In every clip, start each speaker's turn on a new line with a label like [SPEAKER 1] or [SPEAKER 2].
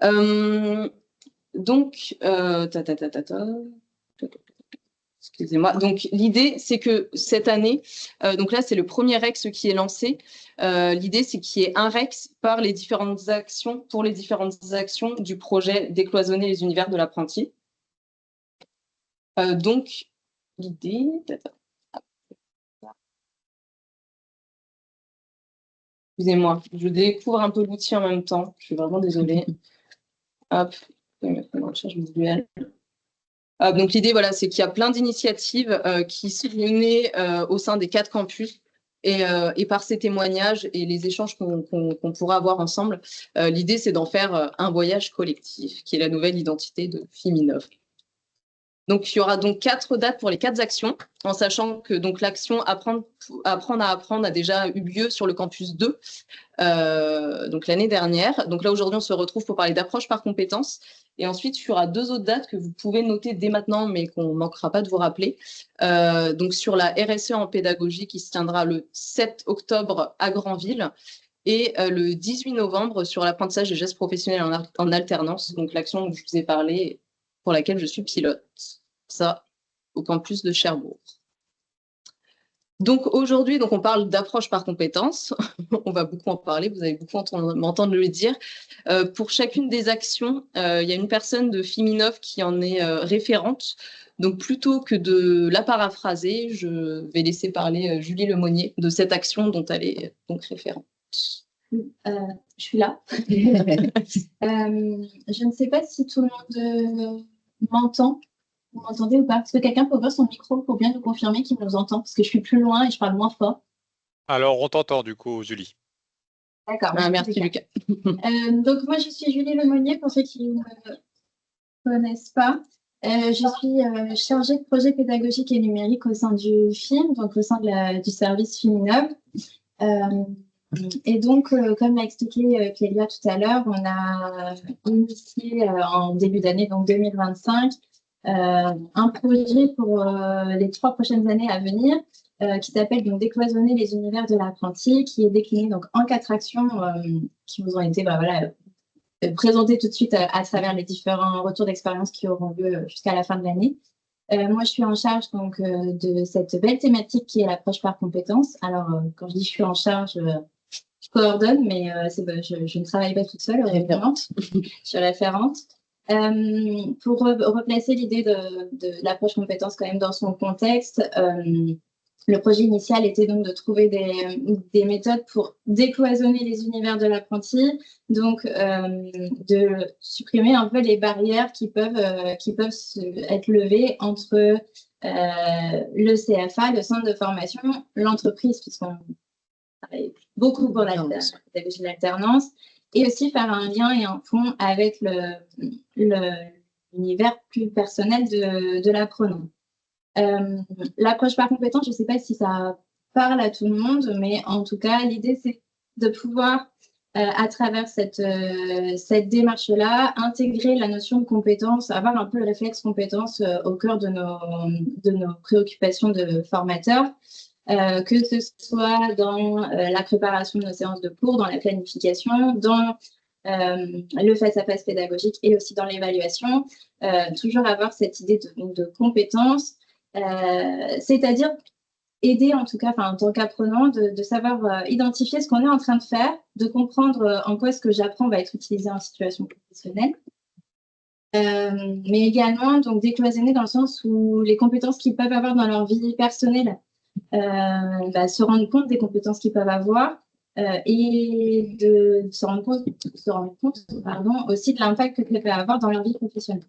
[SPEAKER 1] Donc, excusez-moi. Donc, l'idée, c'est que cette année, donc là, c'est le premier REX qui est lancé. L'idée, c'est qu'il y ait un REX par les différentes actions, pour les différentes actions du projet Décloisonner les univers de l'apprenti. Donc, l'idée... Excusez-moi, je découvre un peu l'outil en même temps. Je suis vraiment désolée. Hop, je vais mettre une recherche visuelle. Donc l'idée, voilà, c'est qu'il y a plein d'initiatives qui sont menées au sein des 4 campus. Et par ces témoignages et les échanges qu'on pourra avoir ensemble, l'idée, c'est d'en faire un voyage collectif, qui est la nouvelle identité de Fiminov. Donc, il y aura donc 4 dates pour les 4 actions, en sachant que donc l'action apprendre à apprendre a déjà eu lieu sur le campus 2, donc l'année dernière. Donc là, aujourd'hui, on se retrouve pour parler d'approche par compétences. Et ensuite, il y aura 2 autres dates que vous pouvez noter dès maintenant, mais qu'on ne manquera pas de vous rappeler. Donc sur la RSE en pédagogie, qui se tiendra le 7 octobre à Granville, et le 18 novembre sur l'apprentissage des gestes professionnels en alternance, donc l'action dont je vous ai parlé, pour laquelle je suis pilote. Ça, au campus de Cherbourg. Donc aujourd'hui, on parle d'approche par compétences. On va beaucoup en parler, vous allez beaucoup m'entendre le dire. Pour chacune des actions, il y a une personne de Fiminov qui en est référente. Donc plutôt que de la paraphraser, je vais laisser parler Julie Lemonnier de cette action dont elle est donc référente.
[SPEAKER 2] Je suis là. Je ne sais pas si tout le monde m'entend. Vous m'entendez ou pas? Est-ce que quelqu'un peut ouvrir son micro pour bien nous confirmer qu'il nous entend? Parce que je suis plus loin et je parle moins fort.
[SPEAKER 3] Alors, on t'entend du coup, Julie.
[SPEAKER 2] D'accord.
[SPEAKER 1] Merci, Lucas.
[SPEAKER 2] Donc, moi, je suis Julie Lemonnier, pour ceux qui ne me connaissent pas. Je suis chargée de projet pédagogique et numérique au sein du FIM, donc au sein du service Fiminov. Et donc, comme l'a expliqué Clélia tout à l'heure, on a initié en début d'année, donc 2025, un projet pour les 3 prochaines années à venir qui s'appelle donc Décloisonner les univers de l'apprenti, qui est décliné donc en 4 actions qui vous ont été présentées tout de suite à travers les différents retours d'expérience qui auront lieu jusqu'à la fin de l'année. Moi, je suis en charge donc de cette belle thématique qui est l'approche par compétences. Alors, quand je dis je suis en charge, je coordonne, mais je ne travaille pas toute seule, je suis référente. Pour replacer l'idée de l'approche compétence quand même dans son contexte, le projet initial était donc de trouver des méthodes pour décloisonner les univers de l'apprenti, donc de supprimer un peu les barrières qui peuvent être levées entre le CFA, le centre de formation, l'entreprise, puisqu'on travaille beaucoup pour la pédagogie de l'alternance, et aussi faire un lien et un pont avec l'univers plus personnel de l'apprenant. L'approche par compétence, je ne sais pas si ça parle à tout le monde, mais en tout cas, l'idée, c'est de pouvoir, à travers cette démarche-là, intégrer la notion de compétence, avoir un peu le réflexe compétence au cœur de nos préoccupations de formateurs, que ce soit dans la préparation de nos séances de cours, dans la planification, dans le face-à-face pédagogique et aussi dans l'évaluation, toujours avoir cette idée de compétence, c'est-à-dire aider en tout cas, en tant qu'apprenant, de savoir identifier ce qu'on est en train de faire, de comprendre en quoi ce que j'apprends va être utilisé en situation professionnelle, mais également donc décloisonner dans le sens où les compétences qu'ils peuvent avoir dans leur vie personnelle, se rendre compte des compétences qu'ils peuvent avoir et de se rendre compte aussi de l'impact que ça peut avoir dans leur vie professionnelle.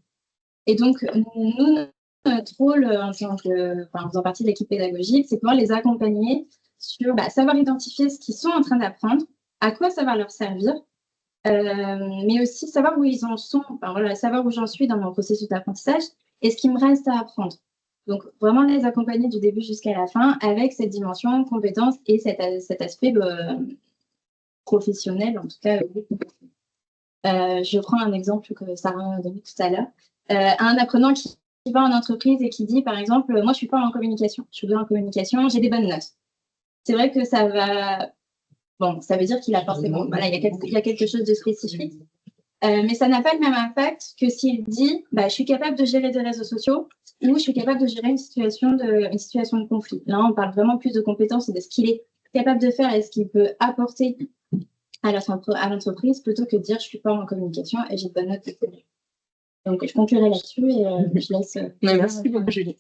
[SPEAKER 2] Et donc, nous, notre rôle en faisant partie de l'équipe pédagogique, c'est pouvoir les accompagner sur savoir identifier ce qu'ils sont en train d'apprendre, à quoi ça va leur servir, mais aussi savoir où ils en sont, savoir où j'en suis dans mon processus d'apprentissage et ce qui me reste à apprendre. Donc, vraiment les accompagner du début jusqu'à la fin avec cette dimension compétence et cet aspect professionnel, en tout cas. Je prends un exemple que Sarah a donné tout à l'heure. Un apprenant qui va en entreprise et qui dit, par exemple, moi, je ne suis pas en communication. Je suis douée en communication, j'ai des bonnes notes. C'est vrai que ça va... Bon, ça veut dire qu'il a forcément... Voilà, il y a quelque chose de spécifique. Mais ça n'a pas le même impact que s'il dit je suis capable de gérer des réseaux sociaux ou je suis capable de gérer une situation de conflit. Là, on parle vraiment plus de compétences et de ce qu'il est capable de faire et ce qu'il peut apporter à l'entreprise plutôt que de dire je suis fort en communication et j'ai de bonnes notes de communication. Donc, je conclurai là-dessus et je laisse.
[SPEAKER 1] Merci beaucoup, Julie.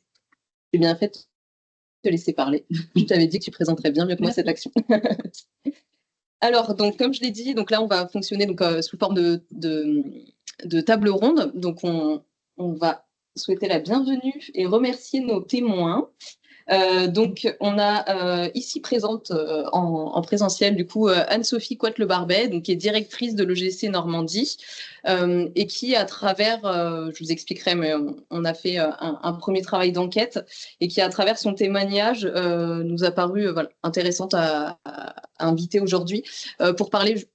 [SPEAKER 1] J'ai bien fait de te laisser parler. Je t'avais dit que tu présenterais bien mieux que moi cette action. Alors, donc, comme je l'ai dit, donc là, on va fonctionner donc, sous forme de table ronde. Donc, on va souhaiter la bienvenue et remercier nos témoins. Donc, on a ici présente en présentiel, du coup, Anne-Sophie Coite-Le-Barbet, donc, qui est directrice de l'EGC Normandie, et qui, à travers, je vous expliquerai, mais on a fait un premier travail d'enquête, et qui, à travers son témoignage, nous a paru voilà, intéressante à inviter aujourd'hui pour parler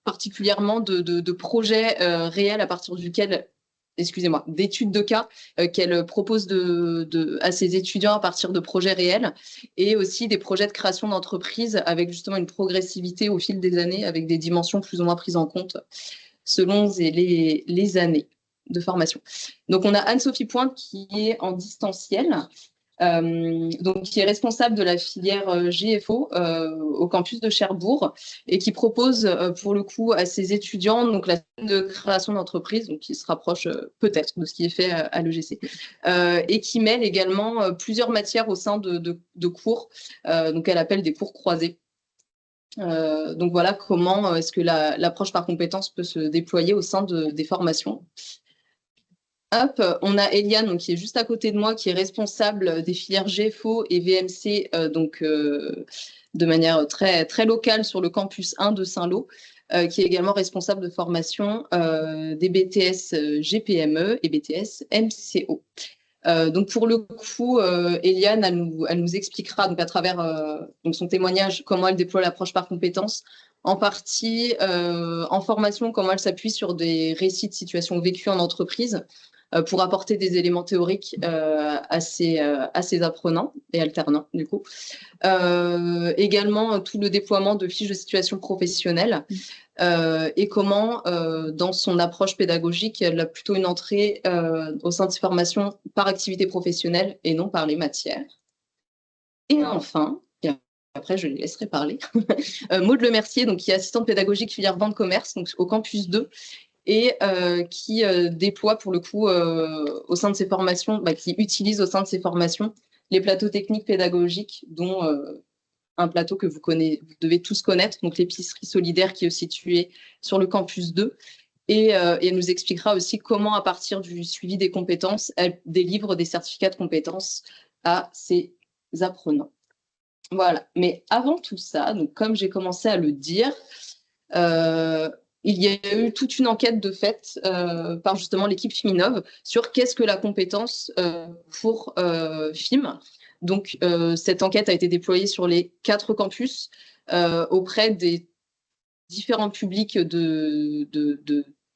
[SPEAKER 1] particulièrement de projets réels à partir duquel d'études de cas qu'elle propose à ses étudiants à partir de projets réels et aussi des projets de création d'entreprise avec justement une progressivité au fil des années avec des dimensions plus ou moins prises en compte selon les années de formation. Donc, on a Anne-Sophie Pointe qui est en distanciel, donc qui est responsable de la filière GFO au campus de Cherbourg et qui propose pour le coup à ses étudiants donc la de création d'entreprise, donc qui se rapproche peut-être de ce qui est fait à l'EGC, et qui mêle également plusieurs matières au sein de cours, donc elle appelle des cours croisés. Donc voilà comment est-ce que l'approche par compétences peut se déployer au sein des formations. Hop, on a Eliane donc, qui est juste à côté de moi, qui est responsable des filières GFO et VMC, de manière très, très locale sur le campus 1 de Saint-Lô, qui est également responsable de formation des BTS GPME et BTS MCO. Donc pour le coup, Eliane, elle nous expliquera donc à travers donc son témoignage comment elle déploie l'approche par compétences, en partie en formation, comment elle s'appuie sur des récits de situations vécues en entreprise pour apporter des éléments théoriques à ses apprenants et alternants du coup. Également tout le déploiement de fiches de situation professionnelle. Et comment, dans son approche pédagogique, elle a plutôt une entrée au sein de ses formations par activité professionnelle et non par les matières. Et enfin, et après je les laisserai parler, Maud Lemercier, donc, qui est assistante pédagogique filière vente commerce donc, au campus 2 et qui déploie pour le coup au sein de ses formations, qui utilise au sein de ses formations les plateaux techniques pédagogiques dont un plateau que vous devez tous connaître, donc l'épicerie solidaire qui est située sur le campus 2. Et elle nous expliquera aussi comment, à partir du suivi des compétences, elle délivre des certificats de compétences à ses apprenants. Voilà. Mais avant tout ça, donc comme j'ai commencé à le dire, il y a eu toute une enquête de fait par justement l'équipe Fiminov sur qu'est-ce que la compétence pour FIM. Donc, cette enquête a été déployée sur les 4 campus auprès des différents publics de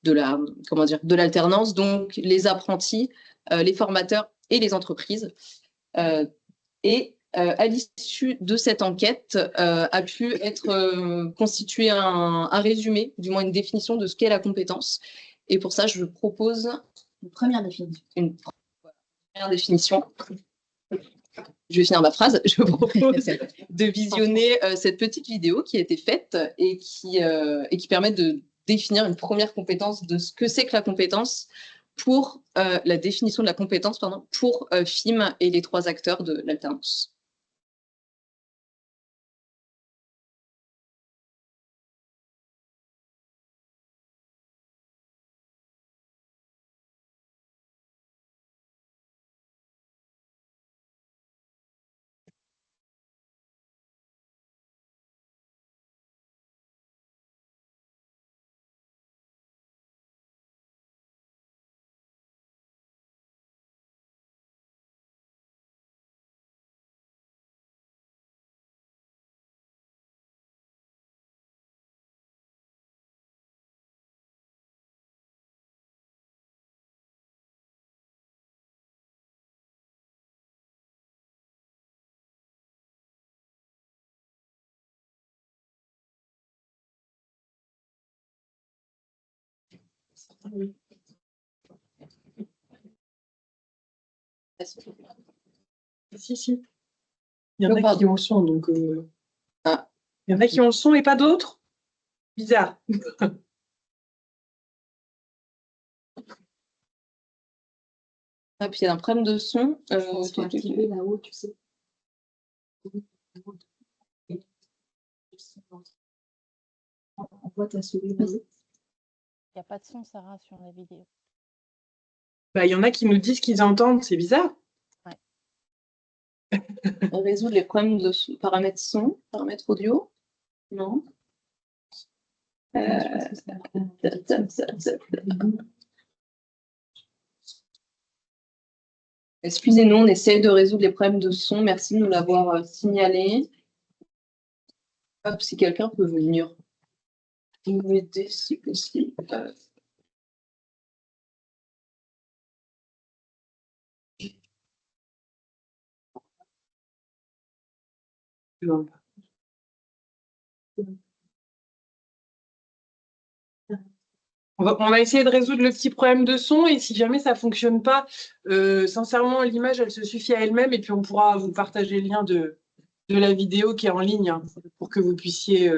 [SPEAKER 1] l'alternance, donc les apprentis, les formateurs et les entreprises. Et à l'issue de cette enquête, a pu être constitué un résumé, du moins une définition de ce qu'est la compétence. Et pour ça, je propose
[SPEAKER 2] une première définition.
[SPEAKER 1] Une première définition. Je vais finir ma phrase. Je vous propose de visionner cette petite vidéo qui a été faite et qui permet de définir une première compétence de ce que c'est que la compétence pour la définition de la compétence pour FIM et les 3 acteurs de l'alternance.
[SPEAKER 4] Si. Il y en
[SPEAKER 1] Non,
[SPEAKER 4] a
[SPEAKER 1] pardon.
[SPEAKER 4] qui ont le son, donc.
[SPEAKER 1] Ah.
[SPEAKER 4] Il y en a qui ont le son et pas d'autres. Bizarre.
[SPEAKER 1] Ah, puis il y a un problème de son.
[SPEAKER 2] Faut activer là-haut, tu sais. On voit ta souris, vas-y.
[SPEAKER 5] Il n'y a pas de son, Sarah, sur la vidéo.
[SPEAKER 4] Bah, il y en a qui nous disent qu'ils entendent, c'est bizarre.
[SPEAKER 1] Résoudre les problèmes de paramètres son, paramètres audio. Non. Excusez-nous, on essaie de résoudre les problèmes de son. Merci de nous l'avoir signalé. Hop, si quelqu'un peut venir nous aider, si possible.
[SPEAKER 4] On va essayer de résoudre le petit problème de son et si jamais ça fonctionne pas, sincèrement, l'image, elle se suffit à elle-même et puis on pourra vous partager le lien de la vidéo qui est en ligne hein, pour que vous puissiez.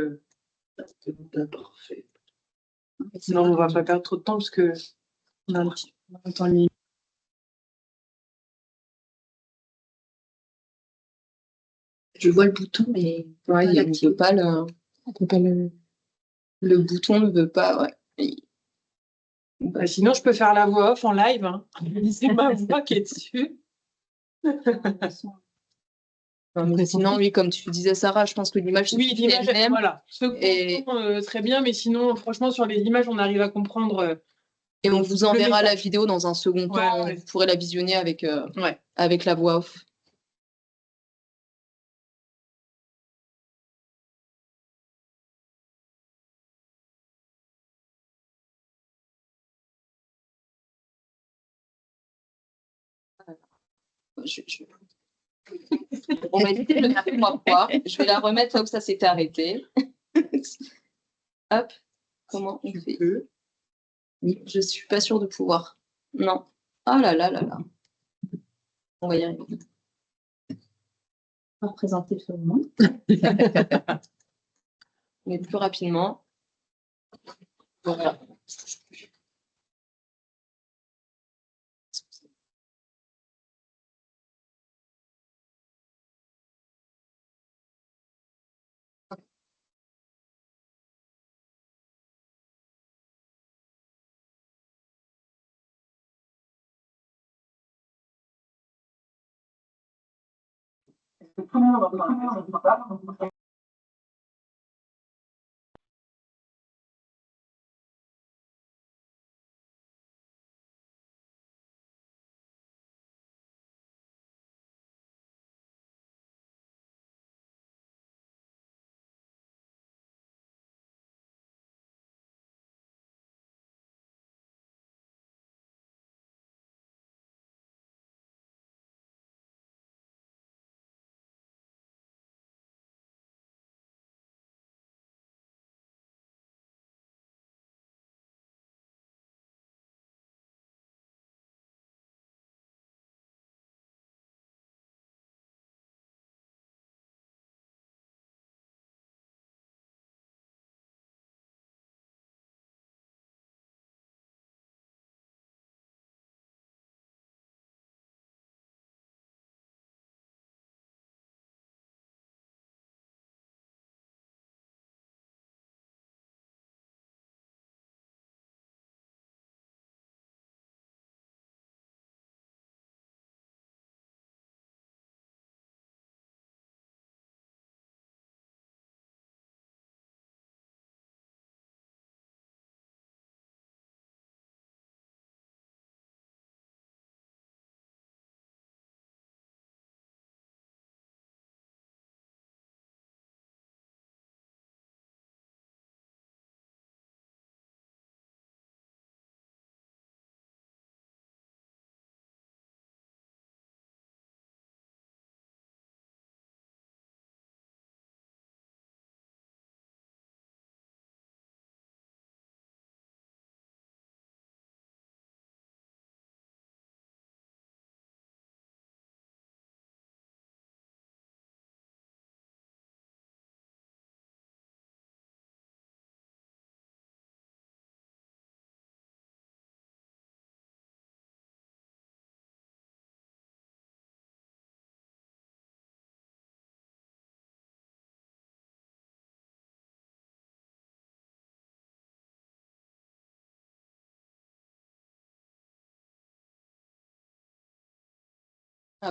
[SPEAKER 1] Parfait.
[SPEAKER 4] Non, on va pas perdre trop de temps parce que on a un temps limité.
[SPEAKER 1] Je vois le bouton, mais ouais, il ne veut pas le bouton ne veut pas. Ouais.
[SPEAKER 4] Bah, sinon, je peux faire la voix off en live. Hein. C'est ma voix qui est dessus.
[SPEAKER 1] Non, mais sinon, oui, comme tu disais, Sarah, je pense que l'image
[SPEAKER 4] Oui, l'image,
[SPEAKER 1] elle-même.
[SPEAKER 4] voilà. Et... très bien, mais sinon, franchement, sur les images, on arrive à comprendre.
[SPEAKER 1] Et on vous enverra la vidéo dans un second temps.
[SPEAKER 4] Ouais.
[SPEAKER 1] Vous pourrez la visionner avec la voix off. On va éviter de le faire trois fois. Je vais la remettre là où ça s'était arrêté. Hop. Comment on fait? Oui, je suis pas sûre de pouvoir. Non. Ah là là là là. On va y arriver.
[SPEAKER 2] On va représenter tout le monde.
[SPEAKER 1] Mais plus rapidement. Voilà.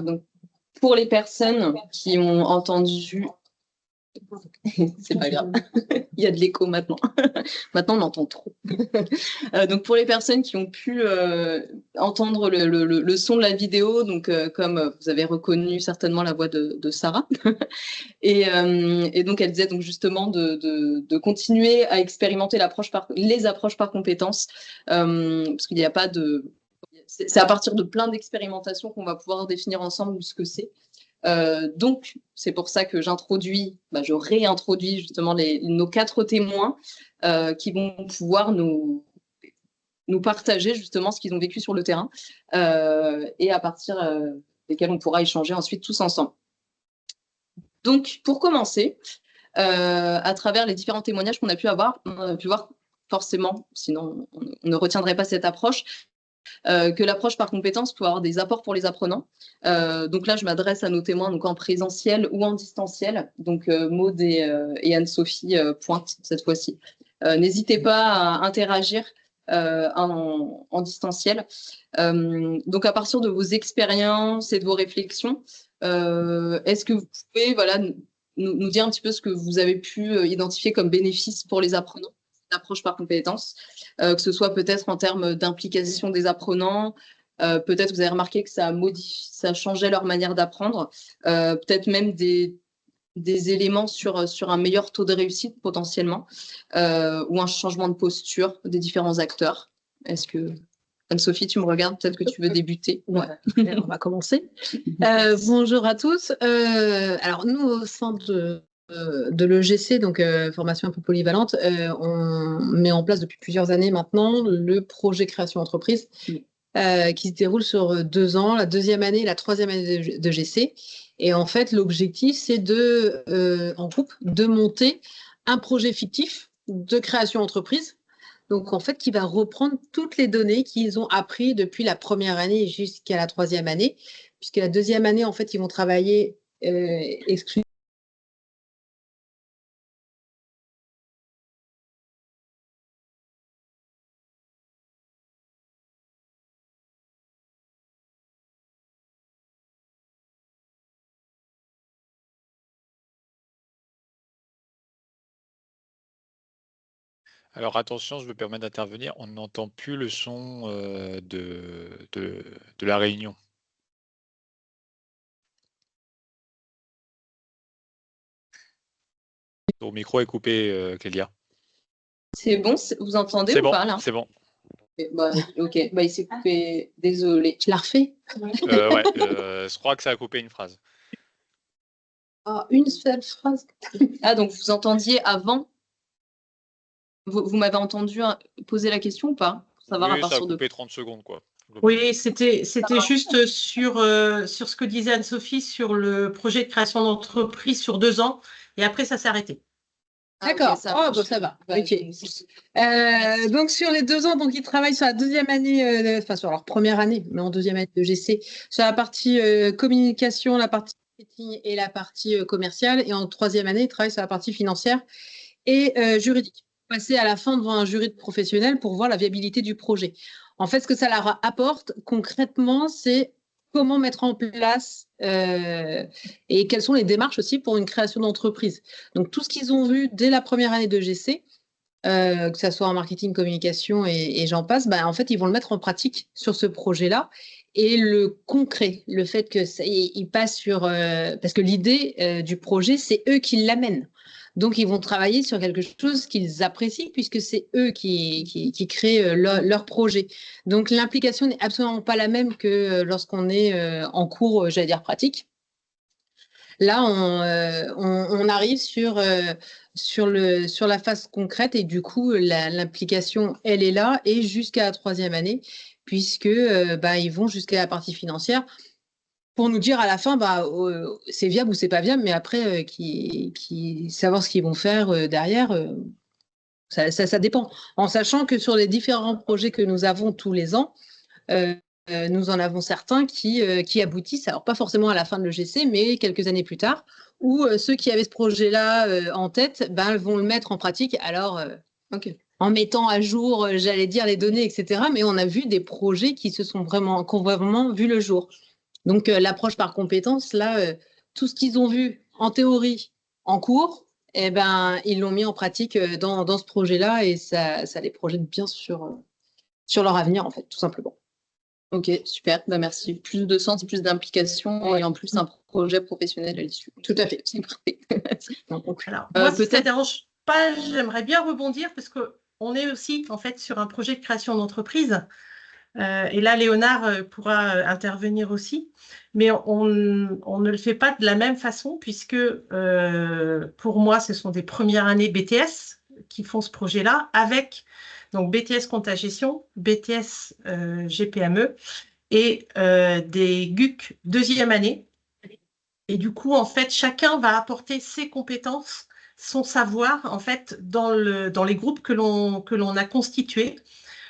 [SPEAKER 1] Donc, pour les personnes qui ont entendu, c'est pas grave, il y a de l'écho maintenant. Maintenant, on entend trop. Donc, pour les personnes qui ont pu entendre le son de la vidéo, donc comme vous avez reconnu certainement la voix de Sarah, et donc elle disait donc justement de continuer à expérimenter les approches par compétences, parce qu'il n'y a pas de... C'est à partir de plein d'expérimentations qu'on va pouvoir définir ensemble ce que c'est. Donc, c'est pour ça que je réintroduis justement nos 4 témoins qui vont pouvoir nous partager justement ce qu'ils ont vécu sur le terrain et à partir desquels on pourra échanger ensuite tous ensemble. Donc, pour commencer, à travers les différents témoignages qu'on a pu avoir, on a pu voir forcément, sinon on ne retiendrait pas cette approche, que l'approche par compétence peut avoir des apports pour les apprenants. Donc là, je m'adresse à nos témoins donc en présentiel ou en distanciel. Donc Maud et Anne-Sophie pointent cette fois-ci. N'hésitez pas à interagir en distanciel. Donc à partir de vos expériences et de vos réflexions, est-ce que vous pouvez nous dire un petit peu ce que vous avez pu identifier comme bénéfice pour les apprenants, l'approche par compétences, que ce soit peut-être en termes d'implication des apprenants, peut-être vous avez remarqué que ça changeait leur manière d'apprendre, peut-être même des éléments sur un meilleur taux de réussite potentiellement, ou un changement de posture des différents acteurs. Est-ce que, Anne-Sophie, tu me regardes, peut-être que tu veux débuter.
[SPEAKER 6] Ouais. On va commencer. Bonjour à tous. Alors nous, au sein de l'EGC, donc formation un peu polyvalente, on met en place depuis plusieurs années maintenant le projet création entreprise qui se déroule sur 2 ans, la 2e année et la 3e année de GC. Et en fait, l'objectif, c'est en groupe, de monter un projet fictif de création entreprise. Donc, en fait, qui va reprendre toutes les données qu'ils ont appris depuis la 1re année jusqu'à la 3e année, puisque la 2e année, en fait, ils vont travailler exclusivement.
[SPEAKER 3] Alors attention, je me permets d'intervenir. On n'entend plus le son de la réunion. Ton micro est coupé, Clélia.
[SPEAKER 1] C'est bon, vous entendez
[SPEAKER 3] C'est
[SPEAKER 1] ou
[SPEAKER 3] bon,
[SPEAKER 1] pas là?
[SPEAKER 3] c'est bon.
[SPEAKER 1] Ok, il s'est coupé, désolé.
[SPEAKER 6] Je la refais.
[SPEAKER 3] Ouais, je crois que ça a coupé une phrase.
[SPEAKER 6] Une seule phrase.
[SPEAKER 1] Ah, donc vous entendiez avant? Vous m'avez entendu poser la question ou pas? Pour savoir
[SPEAKER 3] Oui,
[SPEAKER 1] à
[SPEAKER 3] ça a
[SPEAKER 1] partir de...
[SPEAKER 3] coupé 30 secondes, quoi.
[SPEAKER 4] Oui, c'était juste sur ce que disait Anne-Sophie sur le projet de création d'entreprise sur 2 ans, et après ça s'est arrêté.
[SPEAKER 6] D'accord,
[SPEAKER 1] ok, ça marche.
[SPEAKER 6] ça va.
[SPEAKER 1] Bah,
[SPEAKER 6] Ok. Donc sur les 2 ans, donc ils travaillent sur la 2e année, sur leur 1re année, mais en 2e année de GC, sur la partie communication, la partie marketing et la partie commerciale, et en 3e année, ils travaillent sur la partie financière et juridique. Passer à la fin devant un jury de professionnels pour voir la viabilité du projet. En fait, ce que ça leur apporte concrètement, c'est comment mettre en place et quelles sont les démarches aussi pour une création d'entreprise. Donc, tout ce qu'ils ont vu dès la 1re année de GC, que ce soit en marketing, communication et j'en passe, en fait, ils vont le mettre en pratique sur ce projet-là. Et le concret, le fait qu'ils passent sur... parce que l'idée du projet, c'est eux qui l'amènent. Donc, ils vont travailler sur quelque chose qu'ils apprécient puisque c'est eux qui créent leur projet. Donc, l'implication n'est absolument pas la même que lorsqu'on est en cours, j'allais dire, pratique. Là, on arrive sur la phase concrète et du coup, l'implication, elle est là et jusqu'à la 3e année puisque ils vont jusqu'à la partie financière pour nous dire à la fin, c'est viable ou c'est pas viable, mais après, savoir ce qu'ils vont faire derrière, ça dépend. En sachant que sur les différents projets que nous avons tous les ans, nous en avons certains qui aboutissent, alors pas forcément à la fin de l'EGC, mais quelques années plus tard, où ceux qui avaient ce projet-là en tête vont le mettre en pratique. Alors, en mettant à jour, j'allais dire, les données, etc. Mais on a vu des projets qui ont vraiment vu le jour. Donc, l'approche par compétences, là, tout ce qu'ils ont vu en théorie, en cours, eh ben, ils l'ont mis en pratique dans ce projet-là et ça les projette bien sur leur avenir, en fait, tout simplement.
[SPEAKER 1] Ok, super, bah, merci. Plus de sens, plus d'implication et en plus un projet professionnel à l'issue.
[SPEAKER 6] Tout à fait.
[SPEAKER 1] C'est parfait.
[SPEAKER 7] Alors, moi, si ça ne
[SPEAKER 1] peut-être.
[SPEAKER 7] dérange pas, j'aimerais bien rebondir parce qu'on est aussi en fait sur un projet de création d'entreprise. Et là, Léonard pourra intervenir aussi. Mais on ne le fait pas de la même façon puisque pour moi, ce sont des premières années BTS qui font ce projet-là avec donc BTS compta gestion, BTS GPME et des GUC deuxième année. Et du coup, en fait, chacun va apporter ses compétences, son savoir, en fait, dans les groupes que l'on a constitués.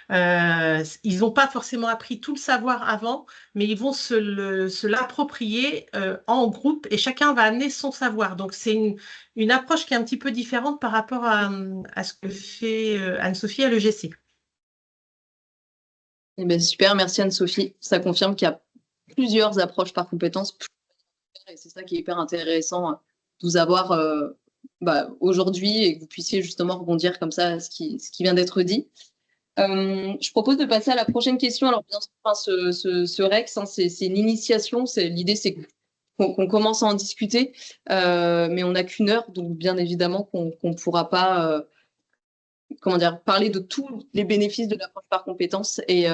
[SPEAKER 7] Ils n'ont pas forcément appris tout le savoir avant, mais ils vont se l'approprier en groupe et chacun va amener son savoir. Donc, c'est une approche qui est un petit peu différente par rapport à ce que fait Anne-Sophie à l'EGC.
[SPEAKER 1] Eh ben, super, merci Anne-Sophie. Ça confirme qu'il y a plusieurs approches par compétences. Et c'est ça qui est hyper intéressant de vous avoir aujourd'hui et que vous puissiez justement rebondir comme ça à ce qui vient d'être dit. Je propose de passer à la prochaine question. Alors, bien sûr, ce REX, hein, c'est une initiation. L'idée, c'est qu'on commence à en discuter, mais on n'a qu'une heure, donc bien évidemment qu'on ne pourra pas parler de tous les bénéfices de l'approche par compétences. Et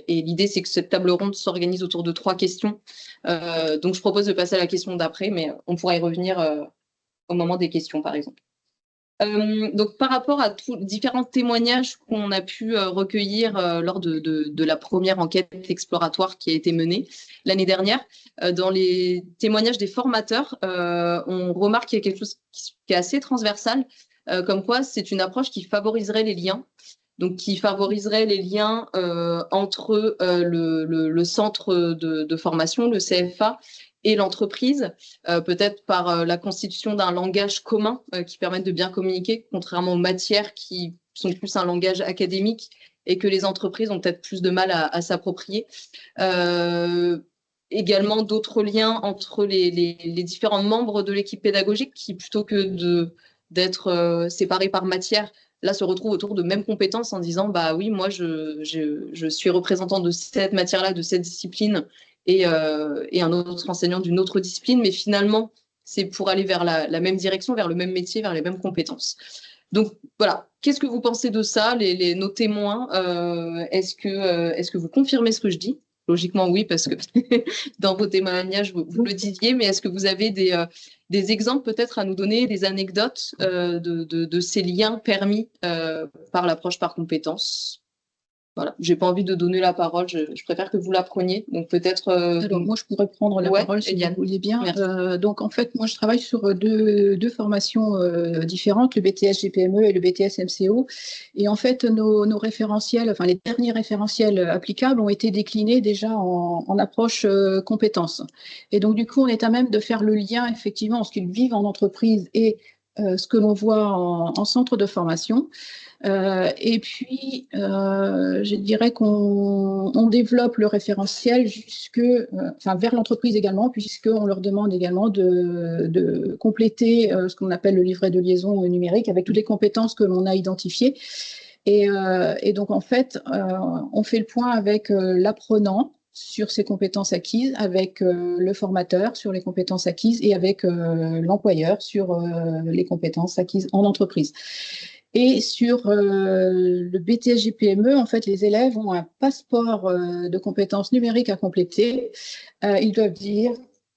[SPEAKER 1] l'idée, c'est que cette table ronde s'organise autour de 3 questions. Donc, je propose de passer à la question d'après, mais on pourra y revenir au moment des questions, par exemple. Donc, par rapport à tous les différents témoignages qu'on a pu recueillir lors de la première enquête exploratoire qui a été menée l'année dernière, dans les témoignages des formateurs, on remarque qu'il y a quelque chose qui est assez transversal, comme quoi c'est une approche qui favoriserait les liens, donc qui favoriserait les liens entre le centre de formation, le CFA, et l'entreprise, peut-être par la constitution d'un langage commun qui permette de bien communiquer, contrairement aux matières qui sont plus un langage académique et que les entreprises ont peut-être plus de mal à s'approprier. Également d'autres liens entre les différents membres de l'équipe pédagogique qui, plutôt que d'être séparés par matière, là se retrouvent autour de mêmes compétences en disant bah oui, moi je suis représentant de cette matière-là, de cette discipline, et un autre enseignant d'une autre discipline, mais finalement, c'est pour aller vers la même direction, vers le même métier, vers les mêmes compétences. Donc voilà, qu'est-ce que vous pensez de ça, nos témoins est-ce que vous confirmez ce que je dis? Logiquement, oui, parce que dans vos témoignages, vous le disiez, mais est-ce que vous avez des exemples peut-être à nous donner, des anecdotes de ces liens permis par l'approche par compétences? Voilà, j'ai pas envie de donner la parole, je préfère que vous la preniez. Donc peut-être.
[SPEAKER 8] Alors moi, je pourrais prendre la parole si
[SPEAKER 1] Eliane,
[SPEAKER 8] vous vouliez bien. Donc en fait, moi, je travaille sur deux formations différentes, le BTS GPME et le BTS MCO. Et en fait, nos référentiels, enfin les derniers référentiels applicables ont été déclinés déjà en approche compétences. Et donc du coup, on est à même de faire le lien effectivement entre ce qu'ils vivent en entreprise et ce que l'on voit en centre de formation. Et puis, je dirais qu'on développe le référentiel vers l'entreprise également, puisqu'on leur demande également de compléter ce qu'on appelle le livret de liaison numérique avec toutes les compétences que l'on a identifiées. Et donc, en fait, on fait le point avec l'apprenant sur ses compétences acquises, avec le formateur sur les compétences acquises et avec l'employeur sur les compétences acquises en entreprise. Et sur le BTS GPME, en fait, les élèves ont un passeport de compétences numériques à compléter. Ils doivent dire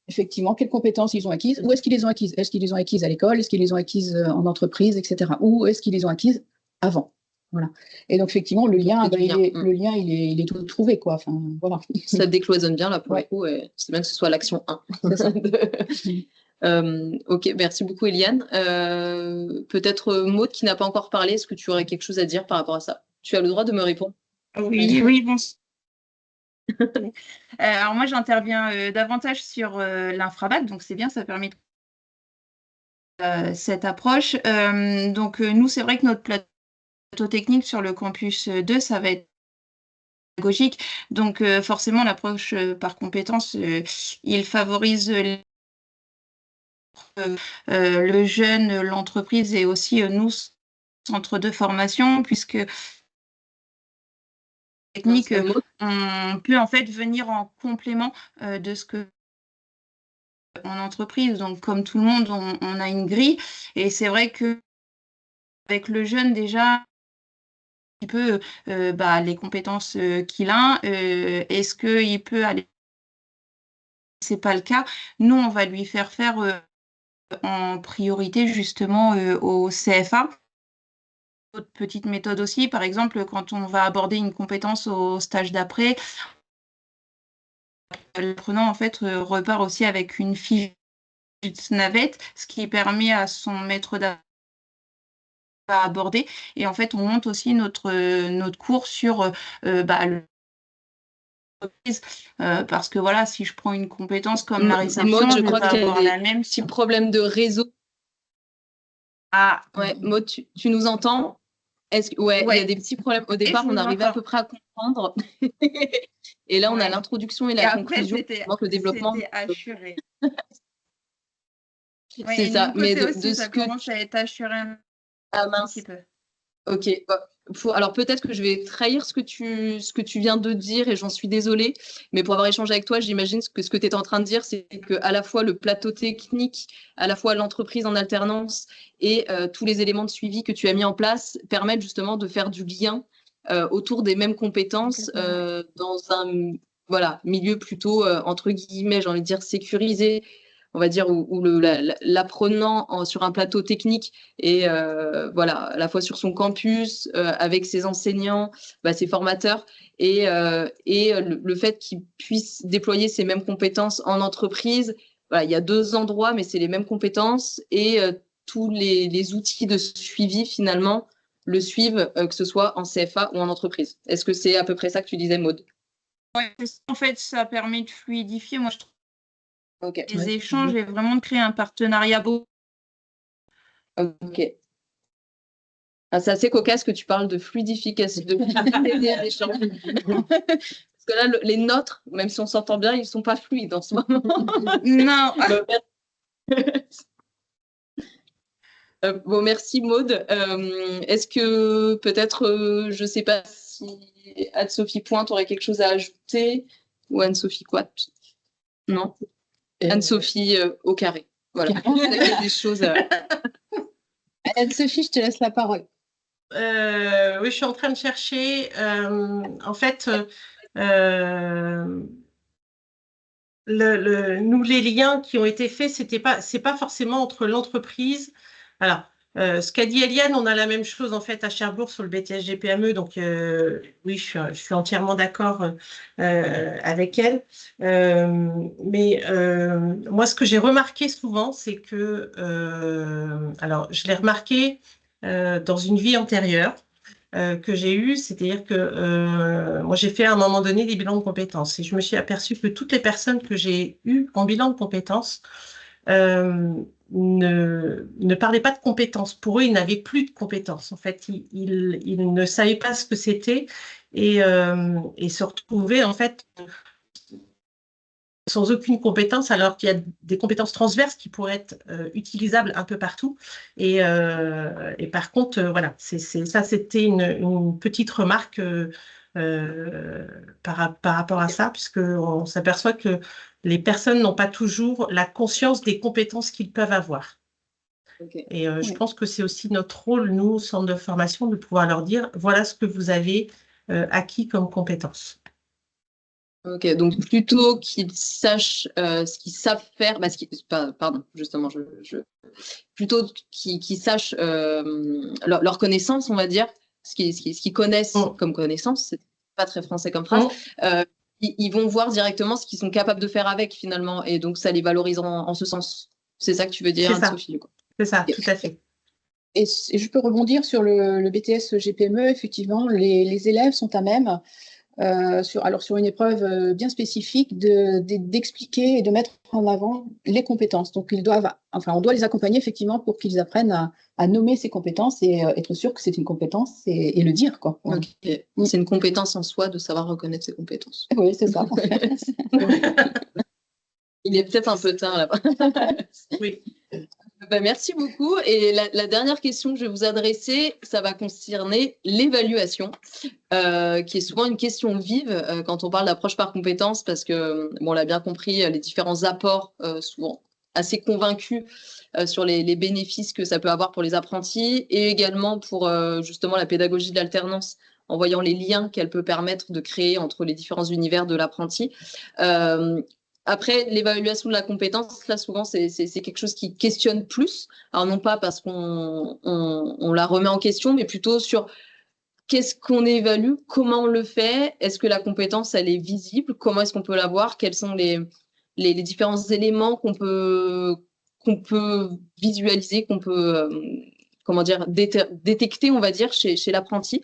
[SPEAKER 8] effectivement quelles compétences ils ont acquises, où est-ce qu'ils les ont acquises. Est-ce qu'ils les ont acquises à l'école, est-ce qu'ils les ont acquises en entreprise, etc. Ou est-ce qu'ils les ont acquises avant. Voilà. Et donc, effectivement, le lien, il est tout trouvé, quoi. Enfin, voilà.
[SPEAKER 1] Ça décloisonne bien, là, pour le coup. C'est bien que ce soit l'action 1. Ok, merci beaucoup, Eliane. Peut-être Maud, qui n'a pas encore parlé, est-ce que tu aurais quelque chose à dire par rapport à ça? Tu as le droit de me répondre.
[SPEAKER 9] Oui, bon. Alors moi, j'interviens davantage sur l'infrabac, donc c'est bien, ça permet cette approche. Donc nous, c'est vrai que notre plateau technique sur le campus 2, ça va être pédagogique. Donc, forcément, l'approche par compétences, il favorise le jeune, l'entreprise et aussi nous, centre de formation, puisque technique, on peut en fait venir en complément de ce que en entreprise. Donc, comme tout le monde, on a une grille. Et c'est vrai que avec le jeune, déjà, il peut les compétences qu'il a. Est-ce qu'il peut aller? C'est pas le cas. Nous, on va lui faire en priorité justement au CFA. D'autres petites méthodes aussi, par exemple, quand on va aborder une compétence au stage d'après, l'apprenant en fait repart aussi avec une fiche navette, ce qui permet à son maître à aborder. Et en fait, on monte aussi notre cours sur parce que voilà, si je prends une compétence comme la réception,
[SPEAKER 1] Maud, je
[SPEAKER 9] vais
[SPEAKER 1] crois
[SPEAKER 9] pas
[SPEAKER 1] qu'il y a
[SPEAKER 9] avoir
[SPEAKER 1] des
[SPEAKER 9] la même.
[SPEAKER 1] petits problèmes de réseau.
[SPEAKER 9] Ah,
[SPEAKER 1] Ouais, Maud, tu nous entends? Ouais, il y a des petits problèmes. Au départ, on arrivait à peu près à comprendre. Et là, on a l'introduction et la conclusion. Donc, le développement.
[SPEAKER 9] C'était assuré.
[SPEAKER 1] C'est ça.
[SPEAKER 9] Mais
[SPEAKER 1] Mais
[SPEAKER 9] aussi, ça commence à être assuré un petit peu.
[SPEAKER 1] Ok. Alors peut-être que je vais trahir ce que tu viens de dire et j'en suis désolée. Mais pour avoir échangé avec toi, j'imagine que ce que tu es en train de dire, c'est qu'à la fois le plateau technique, à la fois l'entreprise en alternance et tous les éléments de suivi que tu as mis en place permettent justement de faire du lien autour des mêmes compétences dans un milieu plutôt, entre guillemets, j'ai envie de dire, sécurisé, on va dire, où l'apprenant sur un plateau technique et à la fois sur son campus, avec ses enseignants, ses formateurs, et le fait qu'il puisse déployer ces mêmes compétences en entreprise. Voilà, il y a 2 endroits, mais c'est les mêmes compétences et tous les outils de suivi, finalement, le suivent, que ce soit en CFA ou en entreprise. Est-ce que c'est à peu près ça que tu disais, Maud?
[SPEAKER 9] Oui, en fait, ça permet de fluidifier. Moi, je trouve les échanges et vraiment de créer un partenariat beau.
[SPEAKER 1] Ok. C'est assez cocasse que tu parles de fluidification, de fluidité des échanges. Parce que là, les nôtres, même si on s'entend bien, ils ne sont pas fluides en ce moment.
[SPEAKER 9] Non.
[SPEAKER 1] Bon, merci Maud. Est-ce que peut-être, je ne sais pas si Anne-Sophie Pointe aurait quelque chose à ajouter ou Anne-Sophie Quat? Non. Anne-Sophie au carré. Voilà. Il y a des choses.
[SPEAKER 6] Anne-Sophie, je te laisse la parole.
[SPEAKER 7] Oui, je suis en train de chercher. En fait, nous, les liens qui ont été faits, c'est pas forcément entre l'entreprise. Alors, ce qu'a dit Eliane, on a la même chose en fait à Cherbourg sur le BTS GPME. Donc, oui, je suis entièrement d'accord avec elle. Mais moi, ce que j'ai remarqué souvent, c'est que, alors, je l'ai remarqué dans une vie antérieure que j'ai eue, c'est-à-dire que moi j'ai fait à un moment donné des bilans de compétences et je me suis aperçue que toutes les personnes que j'ai eues en bilan de compétences ne parlaient pas de compétences. Pour eux, ils n'avaient plus de compétences. En fait, ils ne savaient pas ce que c'était et se retrouvaient en fait sans aucune compétence, alors qu'il y a des compétences transverses qui pourraient être utilisables un peu partout. Et par contre, voilà, ça, c'était une petite remarque par rapport à ça, puisqu'on s'aperçoit que les personnes n'ont pas toujours la conscience des compétences qu'ils peuvent avoir. Okay. Et je pense que c'est aussi notre rôle, nous, au centre de formation, de pouvoir leur dire, voilà ce que vous avez acquis comme compétences.
[SPEAKER 1] Ok, donc plutôt qu'ils sachent ce qu'ils savent faire, pardon, justement, plutôt qu'ils sachent leur connaissance, on va dire, ce qu'ils connaissent comme connaissance, c'est pas très français comme phrase, ils vont voir directement ce qu'ils sont capables de faire avec finalement, et donc ça les valorise en ce sens. C'est ça que tu veux dire, Anne-Sophie?
[SPEAKER 7] C'est ça, tout à fait.
[SPEAKER 8] Et je peux rebondir sur le BTS GPME, effectivement, les élèves sont à même sur une épreuve bien spécifique, d'expliquer et de mettre en avant les compétences. Donc, on doit les accompagner effectivement pour qu'ils apprennent à nommer ces compétences et être sûr que c'est une compétence et le dire, quoi. Voilà.
[SPEAKER 1] Okay. C'est une compétence en soi de savoir reconnaître ses compétences.
[SPEAKER 8] Oui, c'est ça.
[SPEAKER 1] Il est peut-être un peu tard là-bas.
[SPEAKER 7] Oui.
[SPEAKER 1] Merci beaucoup. Et la dernière question que je vais vous adresser, ça va concerner l'évaluation, qui est souvent une question vive quand on parle d'approche par compétence, parce que, on l'a bien compris, les différents apports, souvent assez convaincus sur les bénéfices que ça peut avoir pour les apprentis et également pour justement la pédagogie de l'alternance, en voyant les liens qu'elle peut permettre de créer entre les différents univers de l'apprenti. Après, l'évaluation de la compétence, là, souvent, c'est quelque chose qui questionne plus. Alors, non pas parce qu'on la remet en question, mais plutôt sur qu'est-ce qu'on évalue, comment on le fait, est-ce que la compétence, elle est visible, comment est-ce qu'on peut la voir, quels sont les différents éléments qu'on peut visualiser, qu'on peut, détecter, on va dire, chez l'apprenti.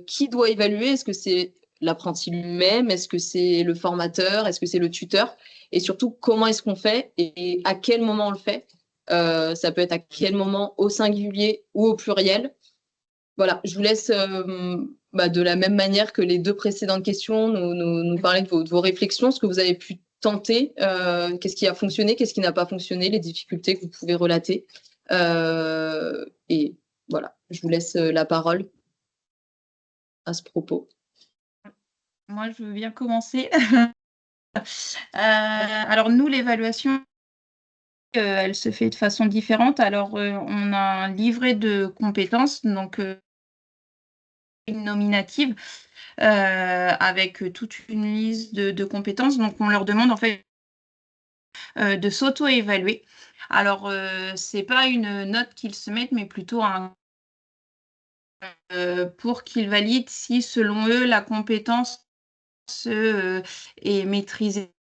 [SPEAKER 1] Qui doit évaluer? Est-ce que c'est l'apprenti lui-même? Est-ce que c'est le formateur? Est-ce que c'est le tuteur? Et surtout, comment est-ce qu'on fait et à quel moment on le fait? Ça peut être à quel moment, au singulier ou au pluriel. Voilà, je vous laisse de la même manière que les deux précédentes questions, nous parler de vos réflexions, ce que vous avez pu tenter, qu'est-ce qui a fonctionné, qu'est-ce qui n'a pas fonctionné, les difficultés que vous pouvez relater. Et voilà, je vous laisse la parole à ce propos.
[SPEAKER 9] Moi, je veux bien commencer. Alors, nous, l'évaluation, elle se fait de façon différente. Alors, on a un livret de compétences, donc une nominative, avec toute une liste de compétences. Donc, on leur demande en fait de s'auto-évaluer. Alors, c'est pas une note qu'ils se mettent, mais plutôt pour qu'ils valident si, selon eux, la compétence est maîtrisée,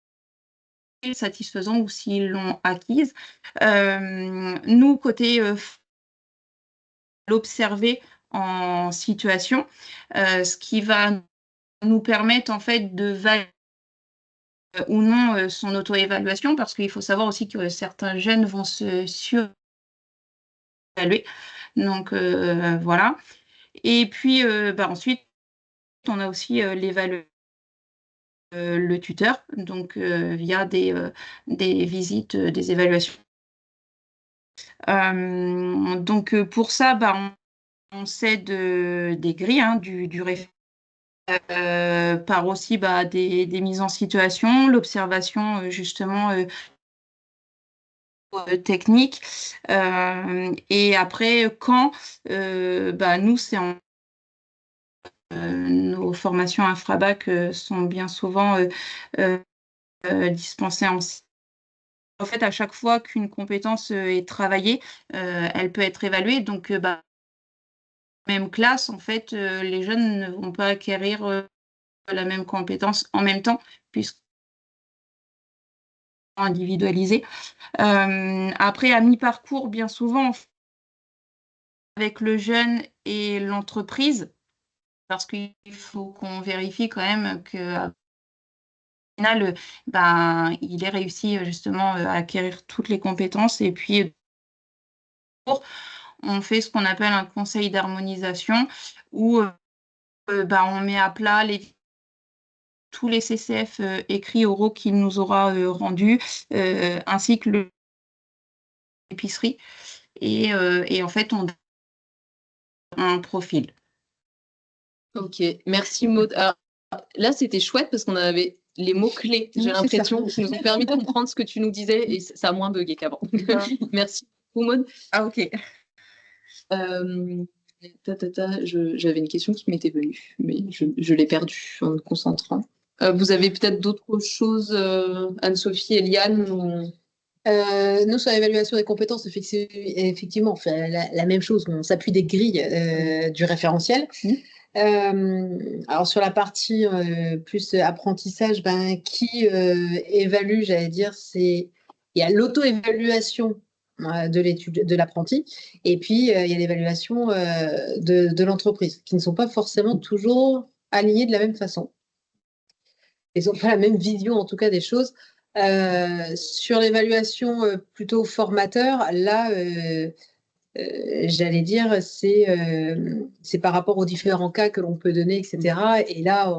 [SPEAKER 9] satisfaisant ou s'ils l'ont acquise. Nous, côté l'observer en situation, ce qui va nous permettre en fait de valider ou non son auto-évaluation, parce qu'il faut savoir aussi que certains jeunes vont se surévaluer. Donc voilà. Et puis ensuite, on a aussi l'évaluation le tuteur, donc via des visites, des évaluations. Donc pour ça, on s'aide des grilles, hein, du référent, par aussi des mises en situation, l'observation justement technique. Et après, quand nous, c'est nos formations infrabac sont bien souvent dispensées en fait, à chaque fois qu'une compétence est travaillée, elle peut être évaluée. Donc, même classe, en fait, les jeunes ne vont pas acquérir la même compétence en même temps, puisque individualisé. Après, à mi-parcours, bien souvent, avec le jeune et l'entreprise, parce qu'il faut qu'on vérifie quand même que au final, il ait réussi justement à acquérir toutes les compétences. Et puis, on fait ce qu'on appelle un conseil d'harmonisation où on met à plat tous les CCF écrits oraux qu'il nous aura rendus, ainsi que l'épicerie. Et en fait, on donne un profil.
[SPEAKER 1] Ok, merci Maud. Alors, là, c'était chouette parce qu'on avait les mots-clés, j'ai l'impression, qui nous ont permis de comprendre ce que tu nous disais et ça a moins bugué qu'avant. Merci beaucoup, Maud.
[SPEAKER 9] Ah, ok.
[SPEAKER 1] J'avais une question qui m'était venue, mais je l'ai perdue en me concentrant. Vous avez peut-être d'autres choses, Anne-Sophie, Eliane
[SPEAKER 6] Nous, sur l'évaluation des compétences, effectivement, on fait la même chose. On s'appuie des grilles du référentiel. Alors, sur la partie plus apprentissage, qui évalue, j'allais dire, il y a l'auto-évaluation de l'apprenti, et puis il y a l'évaluation de l'entreprise, qui ne sont pas forcément toujours alignés de la même façon. ils n'ont pas la même vision, en tout cas, des choses. Sur l'évaluation plutôt formateur, là, j'allais dire, c'est par rapport aux différents cas que l'on peut donner, etc. Et là,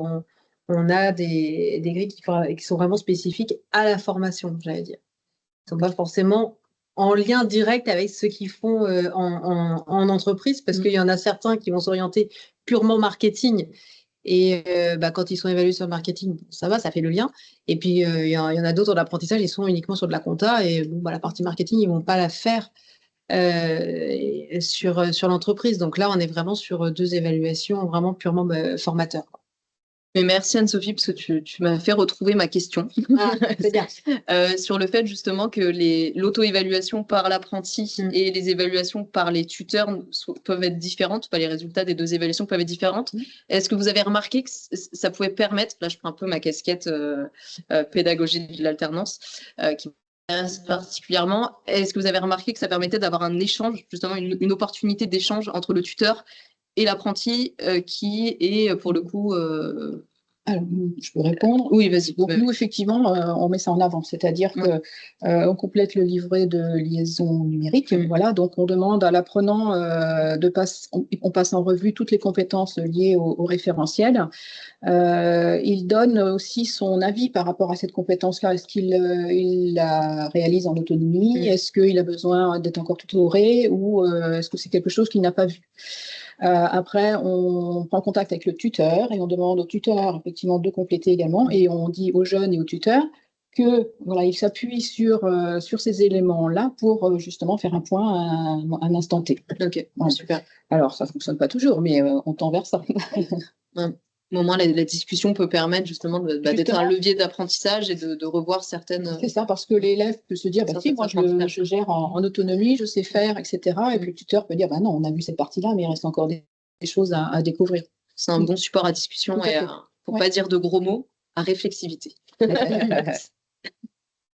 [SPEAKER 6] on a des grilles qui sont vraiment spécifiques à la formation, j'allais dire. Ils ne sont pas forcément en lien direct avec ceux qui font en entreprise, parce qu'il y en a certains qui vont s'orienter purement marketing. Et quand ils sont évalués sur le marketing, ça va, ça fait le lien. Et puis, il y en a d'autres en apprentissage, ils sont uniquement sur de la compta. Et la partie marketing, ils ne vont pas la faire sur l'entreprise. Donc là, on est vraiment sur 2 évaluations vraiment purement formateurs.
[SPEAKER 1] Mais merci Anne-Sophie, parce que tu m'as fait retrouver ma question.
[SPEAKER 6] C'est bien.
[SPEAKER 1] Sur le fait justement que l'auto-évaluation par l'apprenti et les évaluations par les tuteurs peuvent être différentes, les résultats des 2 évaluations peuvent être différentes. Est-ce que vous avez remarqué que ça pouvait permettre, là je prends un peu ma casquette pédagogie de l'alternance, qui m'intéresse particulièrement, est-ce que vous avez remarqué que ça permettait d'avoir un échange, justement une opportunité d'échange entre le tuteur et l'apprenti qui est pour le coup...
[SPEAKER 8] Alors, je peux répondre.
[SPEAKER 1] Oui, vas-y.
[SPEAKER 8] Donc, nous, effectivement, on met ça en avant, c'est-à-dire que on complète le livret de liaison numérique. Voilà, donc on demande à l'apprenant on passe en revue toutes les compétences liées au référentiel. Il donne aussi son avis par rapport à cette compétence-là. Est-ce qu'il la réalise en autonomie? Est-ce qu'il a besoin d'être encore tutoré ou est-ce que c'est quelque chose qu'il n'a pas vu? Après, on prend contact avec le tuteur et on demande au tuteur effectivement de compléter également, et on dit aux jeunes et aux tuteurs que voilà, ils s'appuient sur ces éléments-là pour justement faire un point à un instant T.
[SPEAKER 1] Ok,
[SPEAKER 8] bon,
[SPEAKER 1] super.
[SPEAKER 8] Alors, ça ne fonctionne pas toujours, mais on tend vers ça.
[SPEAKER 1] Au moins, la discussion peut permettre justement d'être un levier d'apprentissage et de revoir certaines...
[SPEAKER 8] C'est ça, parce que l'élève peut se dire, si, moi je gère en autonomie, je sais faire, etc. Et puis le tuteur peut dire, non, on a vu cette partie-là, mais il reste encore des choses à découvrir.
[SPEAKER 1] C'est un bon support à discussion et pour pas dire de gros mots, à réflexivité.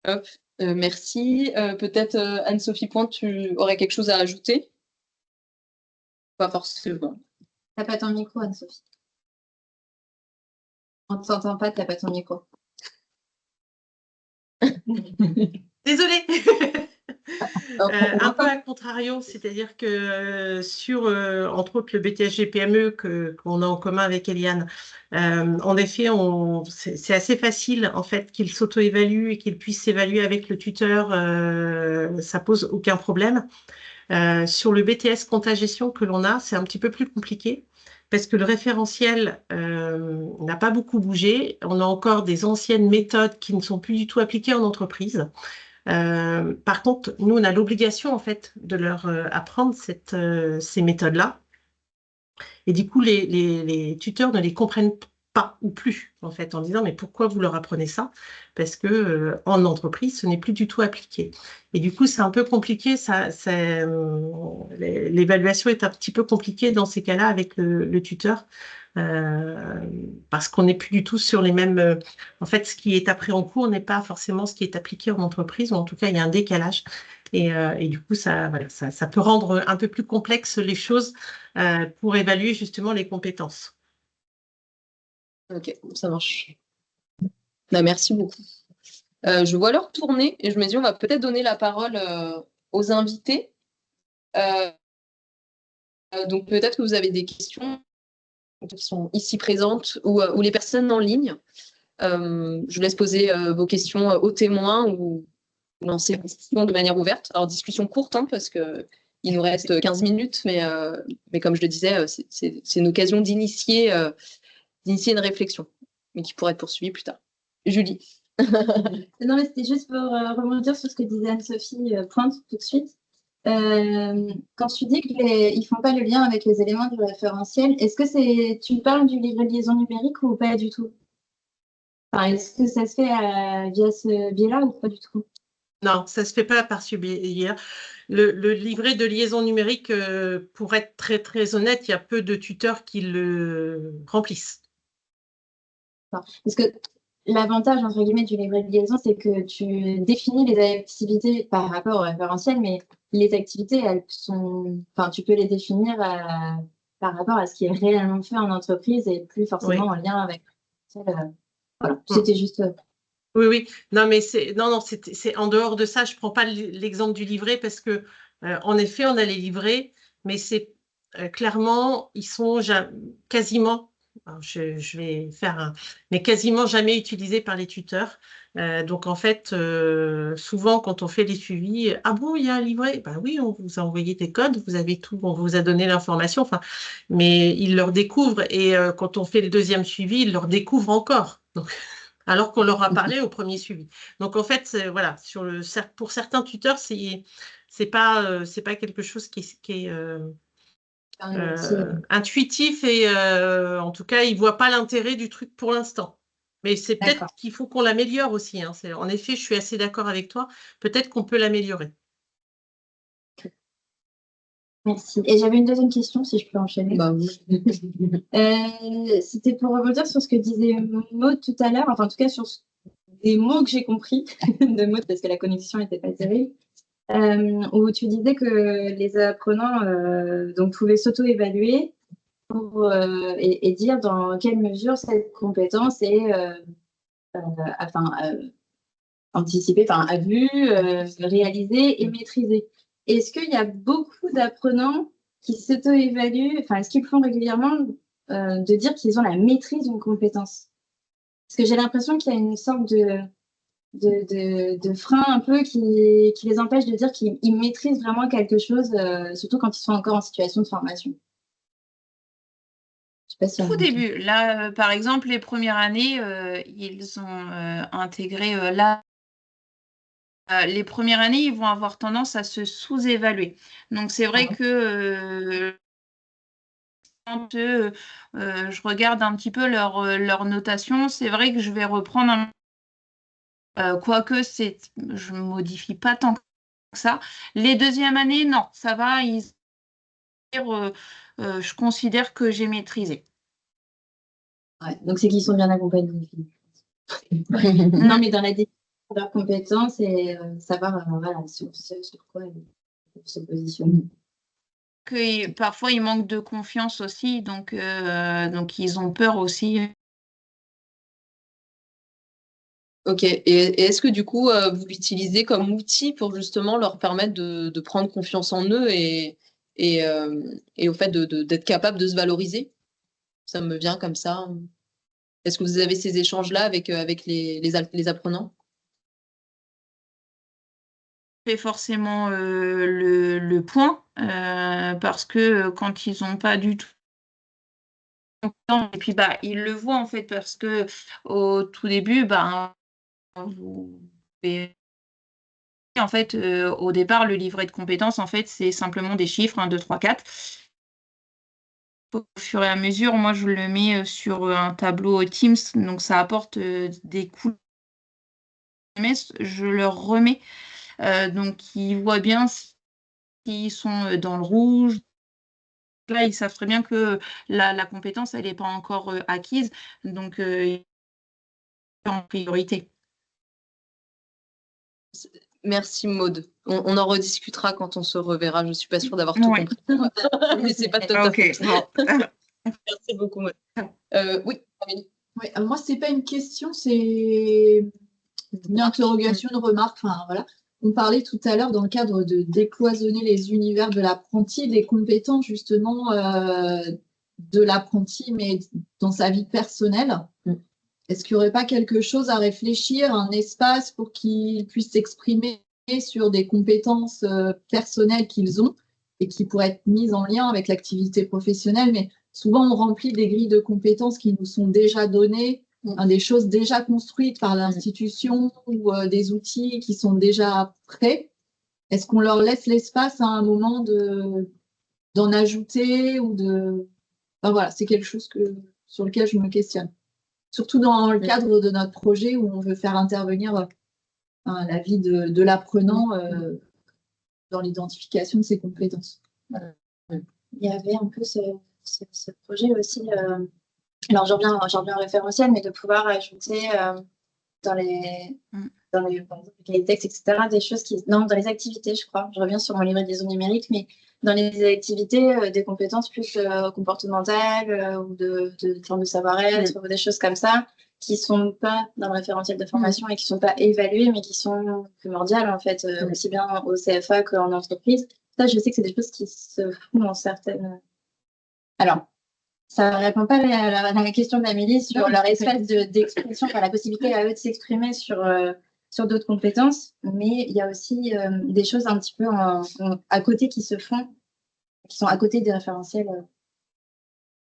[SPEAKER 1] Hop, merci. Peut-être Anne-Sophie Pointe, tu aurais quelque chose à ajouter? Pas forcément.
[SPEAKER 2] T'as pas ton micro, Anne-Sophie. On ne t'entend pas, t'as pas ton micro.
[SPEAKER 7] Désolée. Un peu à contrario, c'est-à-dire que sur, entre autres, le BTS-GPME qu'on a en commun avec Eliane, en effet, c'est assez facile en fait qu'il s'auto-évalue et qu'il puisse s'évaluer avec le tuteur, ça pose aucun problème. Sur le BTS compta-gestion que l'on a, c'est un petit peu plus compliqué parce que le référentiel n'a pas beaucoup bougé. On a encore des anciennes méthodes qui ne sont plus du tout appliquées en entreprise. Par contre, nous, on a l'obligation en fait de leur apprendre ces méthodes-là. Et du coup, les tuteurs ne les comprennent pas ou plus, en fait, en disant mais pourquoi vous leur apprenez ça? Parce que en entreprise, ce n'est plus du tout appliqué. Et du coup, c'est un peu compliqué. L'évaluation est un petit peu compliquée dans ces cas-là avec le tuteur. Parce qu'on n'est plus du tout sur les mêmes... en fait, ce qui est appris en cours n'est pas forcément ce qui est appliqué en entreprise, ou en tout cas, il y a un décalage. Et du coup, ça peut rendre un peu plus complexe les choses pour évaluer justement les compétences.
[SPEAKER 1] Ok, ça marche. Merci beaucoup. Je vois l'heure tourner et je me dis, on va peut-être donner la parole aux invités. Donc, peut-être que vous avez des questions qui sont ici présentes ou les personnes en ligne. Je vous laisse poser vos questions aux témoins ou lancer une discussion de manière ouverte. Alors, discussion courte, parce qu'il nous reste 15 minutes, mais comme je le disais, c'est une occasion d'initier une réflexion, mais qui pourrait être poursuivie plus tard. Julie.
[SPEAKER 2] Non, mais c'était juste pour rebondir sur ce que disait Anne-Sophie Pointe tout de suite. Quand tu dis qu'ils ne font pas le lien avec les éléments du référentiel, est-ce que tu parles du livret de liaison numérique ou pas du tout? Est-ce que ça se fait via ce biais-là ou pas du tout?
[SPEAKER 7] Non, ça ne se fait pas par ce biais. Le livret de liaison numérique, pour être très, très honnête, il y a peu de tuteurs qui le remplissent.
[SPEAKER 2] Parce que l'avantage, entre guillemets, du livret de liaison, c'est que tu définis les activités par rapport au référentiel, mais les activités, elles sont... tu peux les définir par rapport à ce qui est réellement fait en entreprise et plus forcément en lien avec le référentiel. Voilà, c'était juste.
[SPEAKER 7] Oui, oui. Non, mais c'est en dehors de ça. Je prends pas l'exemple du livret parce que, en effet, on a les livrets, mais c'est clairement, ils sont quasiment, alors je vais faire mais quasiment jamais utilisés par les tuteurs. Donc, en fait, souvent, quand on fait les suivis, ah bon, il y a un livret? Ben oui, on vous a envoyé des codes, vous avez tout, on vous a donné l'information, enfin, mais ils leur découvrent et quand on fait le deuxième suivi, ils leur découvrent encore. Donc, alors qu'on leur a parlé au premier suivi. Donc, en fait, voilà, pour certains tuteurs, c'est pas quelque chose qui est intuitif et en tout cas, ils ne voient pas l'intérêt du truc pour l'instant. Mais c'est peut-être qu'il faut qu'on l'améliore aussi. Hein. En effet, je suis assez d'accord avec toi. Peut-être qu'on peut l'améliorer.
[SPEAKER 2] Merci. Et j'avais une deuxième question, si je peux enchaîner.
[SPEAKER 1] Bah oui.
[SPEAKER 2] C'était pour rebondir sur ce que disait Maud tout à l'heure, enfin en tout cas sur des mots que j'ai compris de Maud parce que la connexion n'était pas terrible, où tu disais que les apprenants donc pouvaient s'auto-évaluer et dire dans quelle mesure cette compétence est anticipée, à vue, réalisée et maîtrisée. Est-ce qu'il y a beaucoup d'apprenants qui s'auto-évaluent, est-ce qu'ils le font régulièrement, de dire qu'ils ont la maîtrise d'une compétence? Parce que j'ai l'impression qu'il y a une sorte de frein un peu qui les empêche de dire qu'ils maîtrisent vraiment quelque chose, surtout quand ils sont encore en situation de formation. Je sais pas si
[SPEAKER 9] Au début, là, par exemple, les premières années, ils ont intégré les premières années, ils vont avoir tendance à se sous-évaluer. Donc, c'est vrai que quand je regarde un petit peu leur notation, c'est vrai que je vais reprendre quoique je ne modifie pas tant que ça. Les deuxièmes années, non, ça va. Je considère que j'ai maîtrisé.
[SPEAKER 2] Ouais, donc, c'est qu'ils sont bien accompagnés. Non, mais dans la définition de leurs compétences et savoir voilà, sur quoi ils se positionnent.
[SPEAKER 9] Parfois, ils manquent de confiance aussi, donc ils ont peur aussi.
[SPEAKER 1] Ok, et est-ce que du coup, vous l'utilisez comme outil pour justement leur permettre de prendre confiance en eux et au fait d'être capable de se valoriser? Ça me vient comme ça. Est-ce que vous avez ces échanges-là avec les apprenants?
[SPEAKER 9] Fait forcément le point, parce que quand ils n'ont pas du tout et puis ils le voient en fait parce que au tout début, vous en fait au départ le livret de compétences en fait c'est simplement des chiffres 1, 2, 3, 4. Au fur et à mesure, moi je le mets sur un tableau Teams, donc ça apporte des couleurs. Je leur remets, donc ils voient bien s'ils sont dans le rouge. Là, ils savent très bien que la compétence, elle n'est pas encore acquise, donc en priorité.
[SPEAKER 1] Merci Maud. On en rediscutera quand on se reverra. Je ne suis pas sûre d'avoir tout compris. Mais c'est pas tout à fait. Merci beaucoup Maud. Oui, Amélie.
[SPEAKER 8] Oui, moi, ce n'est pas une question, c'est une interrogation, une remarque. Enfin, voilà. On parlait tout à l'heure dans le cadre de décloisonner les univers de l'apprenti, des compétences justement de l'apprenti, mais dans sa vie personnelle. Est-ce qu'il n'y aurait pas quelque chose à réfléchir, un espace pour qu'ils puissent s'exprimer sur des compétences personnelles qu'ils ont et qui pourraient être mises en lien avec l'activité professionnelle? Mais souvent, on remplit des grilles de compétences qui nous sont déjà données, des choses déjà construites par l'institution ou des outils qui sont déjà prêts. Est-ce qu'on leur laisse l'espace à un moment d'en ajouter ou de... Enfin, voilà, c'est quelque chose sur lequel je me questionne. Surtout dans le cadre de notre projet où on veut faire intervenir la vie de l'apprenant dans l'identification de ses compétences.
[SPEAKER 2] Il y avait un peu ce projet aussi, alors j'en reviens au référentiel, mais de pouvoir ajouter dans les cahiers de texte, etc., des choses dans les activités, je crois. Je reviens sur mon livret des zones numériques, mais dans les activités, des compétences plus comportementales ou de savoir-être, ou des choses comme ça, qui sont pas dans le référentiel de formation et qui sont pas évaluées, mais qui sont primordiales, en fait, aussi bien au CFA qu'en entreprise. Ça, je sais que c'est des choses qui se font dans certaines... Alors, ça ne répond pas à la question d'Amélie sur leur espace d'expression, enfin, la possibilité à eux de s'exprimer sur d'autres compétences, mais il y a aussi des choses un petit peu à côté qui se font, qui sont à côté des référentiels.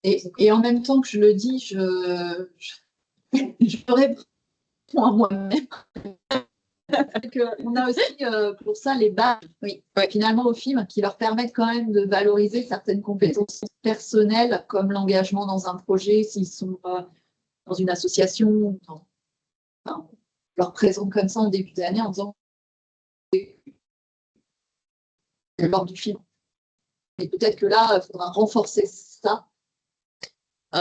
[SPEAKER 8] Et en même temps que je le dis, je réponds à moi-même. On a aussi pour ça les bases, finalement, au film, qui leur permettent quand même de valoriser certaines compétences personnelles, comme l'engagement dans un projet, s'ils sont dans une association. On leur présente comme ça en début d'année en disant lors du film. Et peut-être que là, il faudra renforcer ça.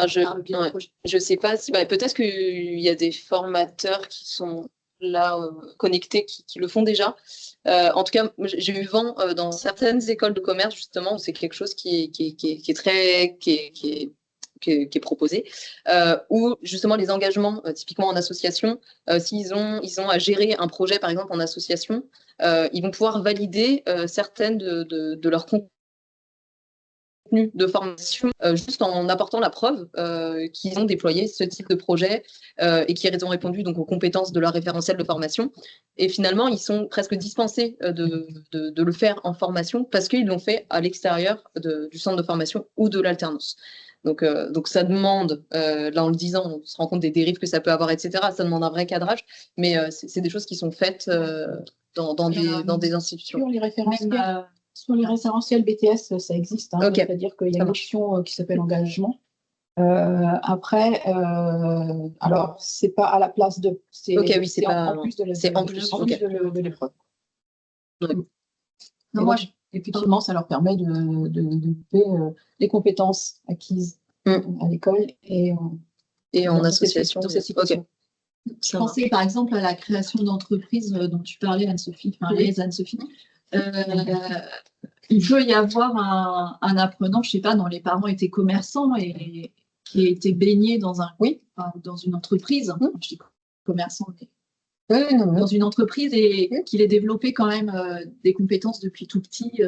[SPEAKER 1] Je sais pas si peut-être qu'il y a des formateurs qui sont là connectés qui le font déjà. En tout cas, j'ai eu vent dans certaines écoles de commerce justement où c'est quelque chose qui est proposé, où justement les engagements typiquement en association, s'ils ont à gérer un projet par exemple en association, ils vont pouvoir valider certaines de leurs contenus de formation juste en apportant la preuve qu'ils ont déployé ce type de projet et qu'ils ont répondu donc aux compétences de leur référentiel de formation. Et finalement, ils sont presque dispensés de le faire en formation parce qu'ils l'ont fait à l'extérieur du centre de formation ou de l'alternance. Donc ça demande, là en le disant, on se rend compte des dérives que ça peut avoir, etc. Ça demande un vrai cadrage, mais c'est des choses qui sont faites dans des institutions.
[SPEAKER 8] Sur les référentiels. Sur les référentiels BTS, ça existe. C'est-à-dire qu'il y a une option qui s'appelle engagement. Après, alors, c'est pas à la place de. C'est en plus de l'épreuve. Effectivement, ça leur permet de développer les compétences acquises à l'école et
[SPEAKER 1] en association.
[SPEAKER 8] Je pensais par exemple à la création d'entreprises dont tu parlais, Anne-Sophie, Anne-Sophie. Il peut y avoir un apprenant, je sais pas, dont les parents étaient commerçants et qui a été baigné dans dans une entreprise. Je dis commerçant, mais dans une entreprise et qu'il ait développé quand même des compétences depuis tout petit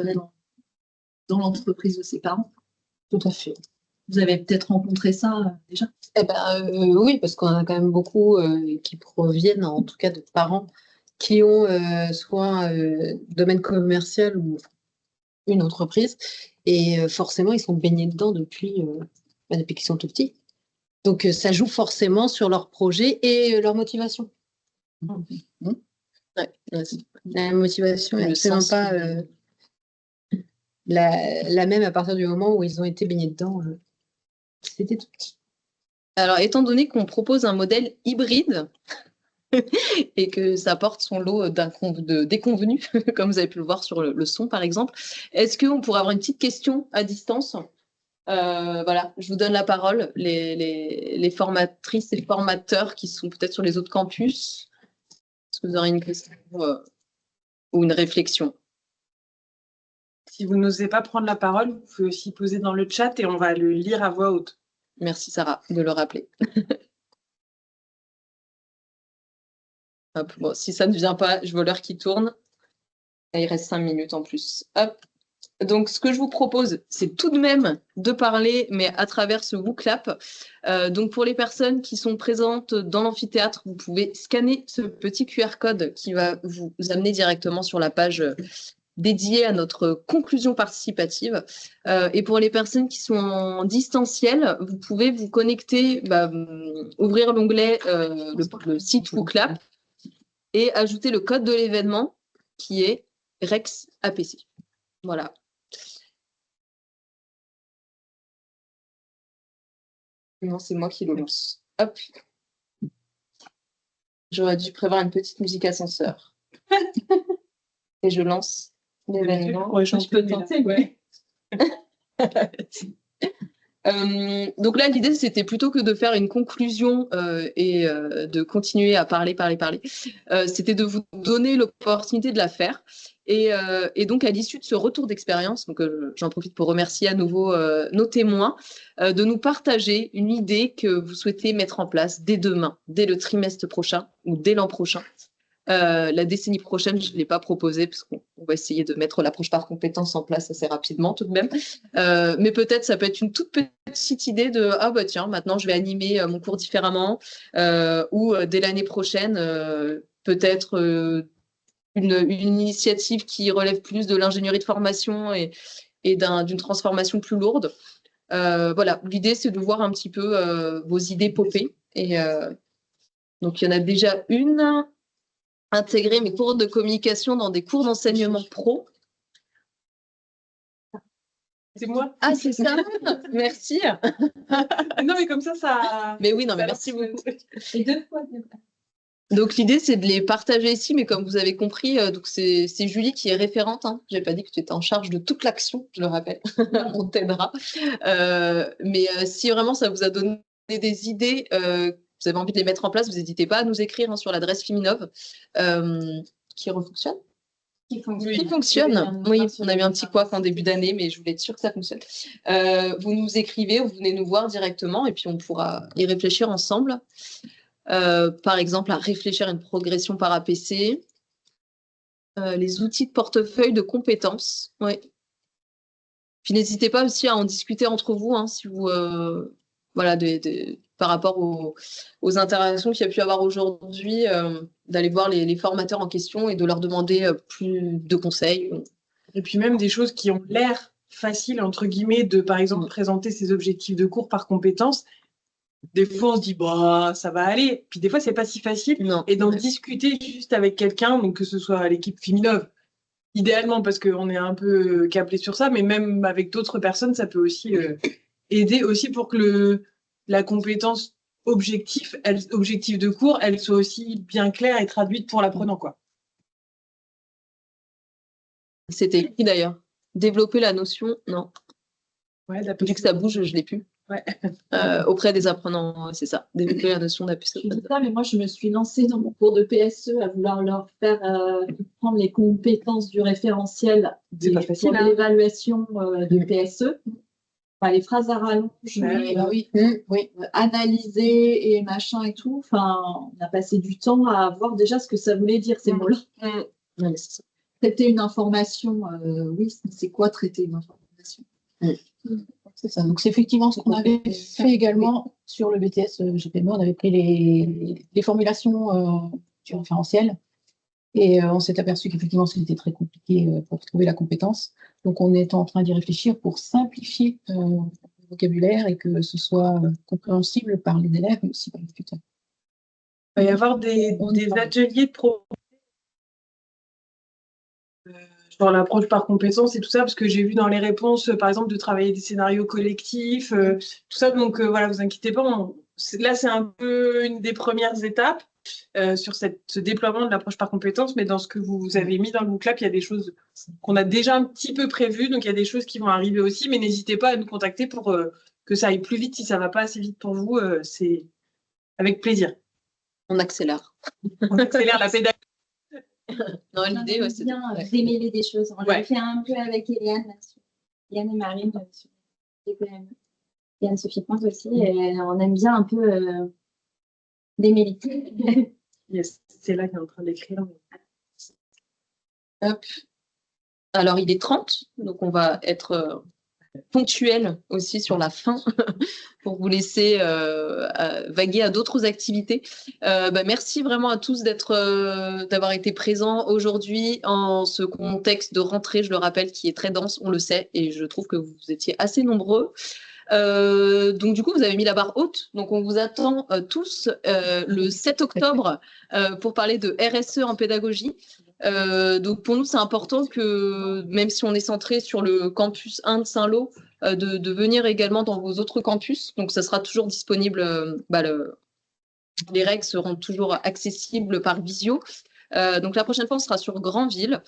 [SPEAKER 8] dans l'entreprise de ses parents.
[SPEAKER 6] Tout à fait.
[SPEAKER 8] Vous avez peut-être rencontré ça déjà?
[SPEAKER 6] Oui, parce qu'on a quand même beaucoup qui proviennent, en tout cas, de parents qui ont soit un domaine commercial ou une entreprise, et forcément, ils sont baignés dedans depuis qu'ils sont tout petits. Donc, ça joue forcément sur leur projet et leur motivation. La motivation n'est absolument pas la même à partir du moment où ils ont été baignés dedans. C'était tout petit.
[SPEAKER 1] Alors, étant donné qu'on propose un modèle hybride, et que ça porte son lot de déconvenus, comme vous avez pu le voir sur le son, par exemple. Est-ce qu'on pourrait avoir une petite question à distance? Voilà, je vous donne la parole, les formatrices et formateurs qui sont peut-être sur les autres campus. Est-ce que vous aurez une question ou une réflexion?
[SPEAKER 4] Si vous n'osez pas prendre la parole, vous pouvez aussi poser dans le chat et on va le lire à voix haute.
[SPEAKER 1] Merci Sarah de le rappeler. Hop, bon, si ça ne vient pas, je vois l'heure qui tourne. Il reste 5 minutes en plus. Hop. Donc, ce que je vous propose, c'est tout de même de parler, mais à travers ce WooClap. Donc, pour les personnes qui sont présentes dans l'amphithéâtre, vous pouvez scanner ce petit QR code qui va vous amener directement sur la page dédiée à notre conclusion participative. Et pour les personnes qui sont en distanciel, vous pouvez vous connecter, ouvrir l'onglet, le site WooClap, et ajouter le code de l'événement qui est Rex APC. Voilà. Non, c'est moi qui le lance. Hop. J'aurais dû prévoir une petite musique ascenseur. Et je lance l'événement.
[SPEAKER 4] Ouais, je peux tenter, ouais.
[SPEAKER 1] Donc là, l'idée, c'était plutôt que de faire une conclusion et de continuer à parler. C'était de vous donner l'opportunité de la faire. Et donc, à l'issue de ce retour d'expérience, donc j'en profite pour remercier à nouveau nos témoins, de nous partager une idée que vous souhaitez mettre en place dès demain, dès le trimestre prochain ou dès l'an prochain. La décennie prochaine, je ne l'ai pas proposé parce qu'on va essayer de mettre l'approche par compétences en place assez rapidement tout de même. Mais peut-être ça peut être une toute petite idée de ah bah tiens, maintenant je vais animer mon cours différemment ou dès l'année prochaine peut-être une initiative qui relève plus de l'ingénierie de formation et d'une transformation plus lourde. Voilà, l'idée c'est de voir un petit peu vos idées popper. Et donc il y en a déjà une. Intégrer mes cours de communication dans des cours d'enseignement pro.
[SPEAKER 4] C'est moi.
[SPEAKER 1] Ah, c'est ça. Merci.
[SPEAKER 4] Non, mais comme ça.
[SPEAKER 1] Mais oui, non, mais merci beaucoup. Et 2 fois. Donc l'idée, c'est de les partager ici, mais comme vous avez compris, donc c'est Julie qui est référente. Hein. Je n'ai pas dit que tu étais en charge de toute l'action, je le rappelle. On t'aidera. Mais si vraiment ça vous a donné des idées, vous avez envie de les mettre en place, vous n'hésitez pas à nous écrire hein, sur l'adresse Fiminov qui refonctionne. Qui fonctionne. Oui, on a eu un petit couac en début d'année, mais je voulais être sûre que ça fonctionne. Vous nous écrivez ou vous venez nous voir directement et puis on pourra y réfléchir ensemble. Par exemple, à réfléchir à une progression par APC. Les outils de portefeuille de compétences. Ouais. Puis n'hésitez pas aussi à en discuter entre vous, hein, si vous voilà, par rapport aux interactions qu'il y a pu avoir aujourd'hui, d'aller voir les formateurs en question et de leur demander plus de conseils.
[SPEAKER 4] Et puis même des choses qui ont l'air faciles, entre guillemets, de par exemple présenter ses objectifs de cours par compétences. Des fois, on se dit, bah, ça va aller. Puis des fois, c'est pas si facile.
[SPEAKER 1] Non.
[SPEAKER 4] Et d'en discuter juste avec quelqu'un, donc que ce soit l'équipe Fiminov, idéalement parce qu'on est un peu câblé sur ça, mais même avec d'autres personnes, ça peut aussi aider aussi pour que la compétence objectif de cours, elle soit aussi bien claire et traduite pour l'apprenant, quoi.
[SPEAKER 1] C'était écrit d'ailleurs. Développer la notion, non.
[SPEAKER 4] Ouais,
[SPEAKER 1] vu que ça bouge, je l'ai plus.
[SPEAKER 4] Ouais.
[SPEAKER 1] Auprès des apprenants, c'est ça. Développer la notion d'APC.
[SPEAKER 10] Je dis ça, mais moi, je me suis lancée dans mon cours de PSE à vouloir leur faire prendre les compétences du référentiel pour l'évaluation de PSE. Enfin, les phrases à rallonge,
[SPEAKER 8] oui.
[SPEAKER 10] analyser et machin et tout. Enfin, on a passé du temps à voir déjà ce que ça voulait dire, ces mots-là.
[SPEAKER 1] Ouais, c'est ça.
[SPEAKER 10] Traiter une information, oui, c'est quoi traiter une information?
[SPEAKER 8] C'est ça. Donc, c'est effectivement ce qu'on avait fait également sur le BTS GPME. On avait pris les formulations du référentiel et on s'est aperçu qu'effectivement, c'était très compliqué pour trouver la compétence. Donc, on est en train d'y réfléchir pour simplifier le vocabulaire et que ce soit compréhensible par les élèves, mais aussi par les tuteurs.
[SPEAKER 4] Il va y avoir des ateliers de sur l'approche par compétences et tout ça, parce que j'ai vu dans les réponses, par exemple, de travailler des scénarios collectifs, tout ça. Donc, voilà, vous inquiétez pas. Là, c'est un peu une des premières étapes sur ce déploiement de l'approche par compétences, mais dans ce que vous avez mis dans le book lab, il y a des choses qu'on a déjà un petit peu prévues, donc il y a des choses qui vont arriver aussi, mais n'hésitez pas à nous contacter pour que ça aille plus vite. Si ça va pas assez vite pour vous, c'est avec plaisir.
[SPEAKER 1] On accélère.
[SPEAKER 4] On accélère la pédagogie.
[SPEAKER 1] Non, l'idée,
[SPEAKER 2] c'est bien démêler des choses. On l'a fait un peu avec Eliane, Eliane et Marine, sur GPME. Et Anne-Sophie Pointe aussi. Et on aime bien un peu démêler.
[SPEAKER 4] Yes, c'est là qu'elle est en train d'écrire.
[SPEAKER 1] Hop. Alors, il est 30, donc on va être ponctuel aussi sur la fin pour vous laisser vaguer à d'autres activités. Merci vraiment à tous d'avoir été présents aujourd'hui en ce contexte de rentrée, je le rappelle, qui est très dense, on le sait, et je trouve que vous étiez assez nombreux. Donc du coup, vous avez mis la barre haute. Donc on vous attend tous le 7 octobre pour parler de RSE en pédagogie. Donc pour nous, c'est important que, même si on est centré sur le campus 1 de Saint-Lô, de venir également dans vos autres campus. Donc ça sera toujours disponible. Les règles seront toujours accessibles par visio. Donc la prochaine fois, on sera sur Granville.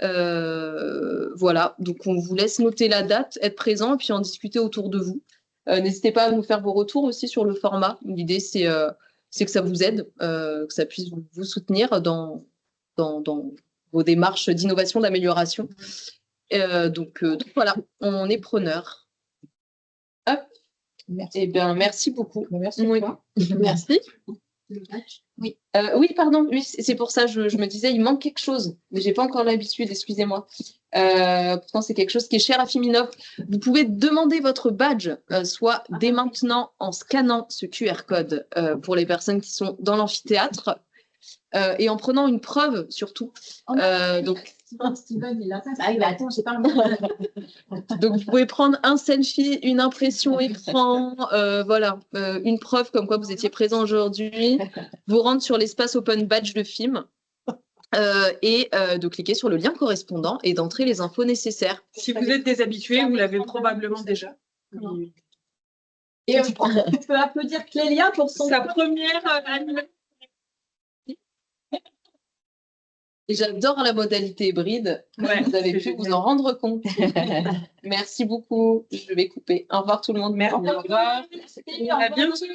[SPEAKER 1] Voilà, donc on vous laisse noter la date, être présent et puis en discuter autour de vous. N'hésitez pas à nous faire vos retours aussi sur le format. L'idée, c'est que ça vous aide, que ça puisse vous soutenir dans vos démarches d'innovation, d'amélioration. Donc voilà, on est preneur. Hop.
[SPEAKER 8] Merci.
[SPEAKER 1] Eh bien, merci beaucoup.
[SPEAKER 8] Merci.
[SPEAKER 1] Oui.
[SPEAKER 6] Merci.
[SPEAKER 1] Oui. Oui, pardon. Oui, c'est pour ça. Je me disais, il manque quelque chose, mais j'ai pas encore l'habitude. Excusez-moi. Pourtant, c'est quelque chose qui est cher à Fiminov. Vous pouvez demander votre badge, soit dès maintenant en scannant ce QR code pour les personnes qui sont dans l'amphithéâtre et en prenant une preuve surtout. Donc,
[SPEAKER 10] Steven, il a fait.
[SPEAKER 2] Ah oui, bah attends, j'ai pas un
[SPEAKER 1] Donc, vous pouvez prendre un selfie, une impression écran, voilà, une preuve comme quoi vous étiez présent aujourd'hui, vous rendre sur l'espace Open Badge de film et de cliquer sur le lien correspondant et d'entrer les infos nécessaires.
[SPEAKER 4] Si vous êtes des habitués, vous l'avez probablement déjà.
[SPEAKER 10] Et on peut applaudir Clélia pour
[SPEAKER 4] sa première animation.
[SPEAKER 1] Et j'adore la modalité hybride.
[SPEAKER 4] Ouais,
[SPEAKER 1] vous avez pu vous en rendre compte. Merci beaucoup. Je vais couper. Au revoir tout le monde.
[SPEAKER 4] Merci. Au revoir. À bientôt.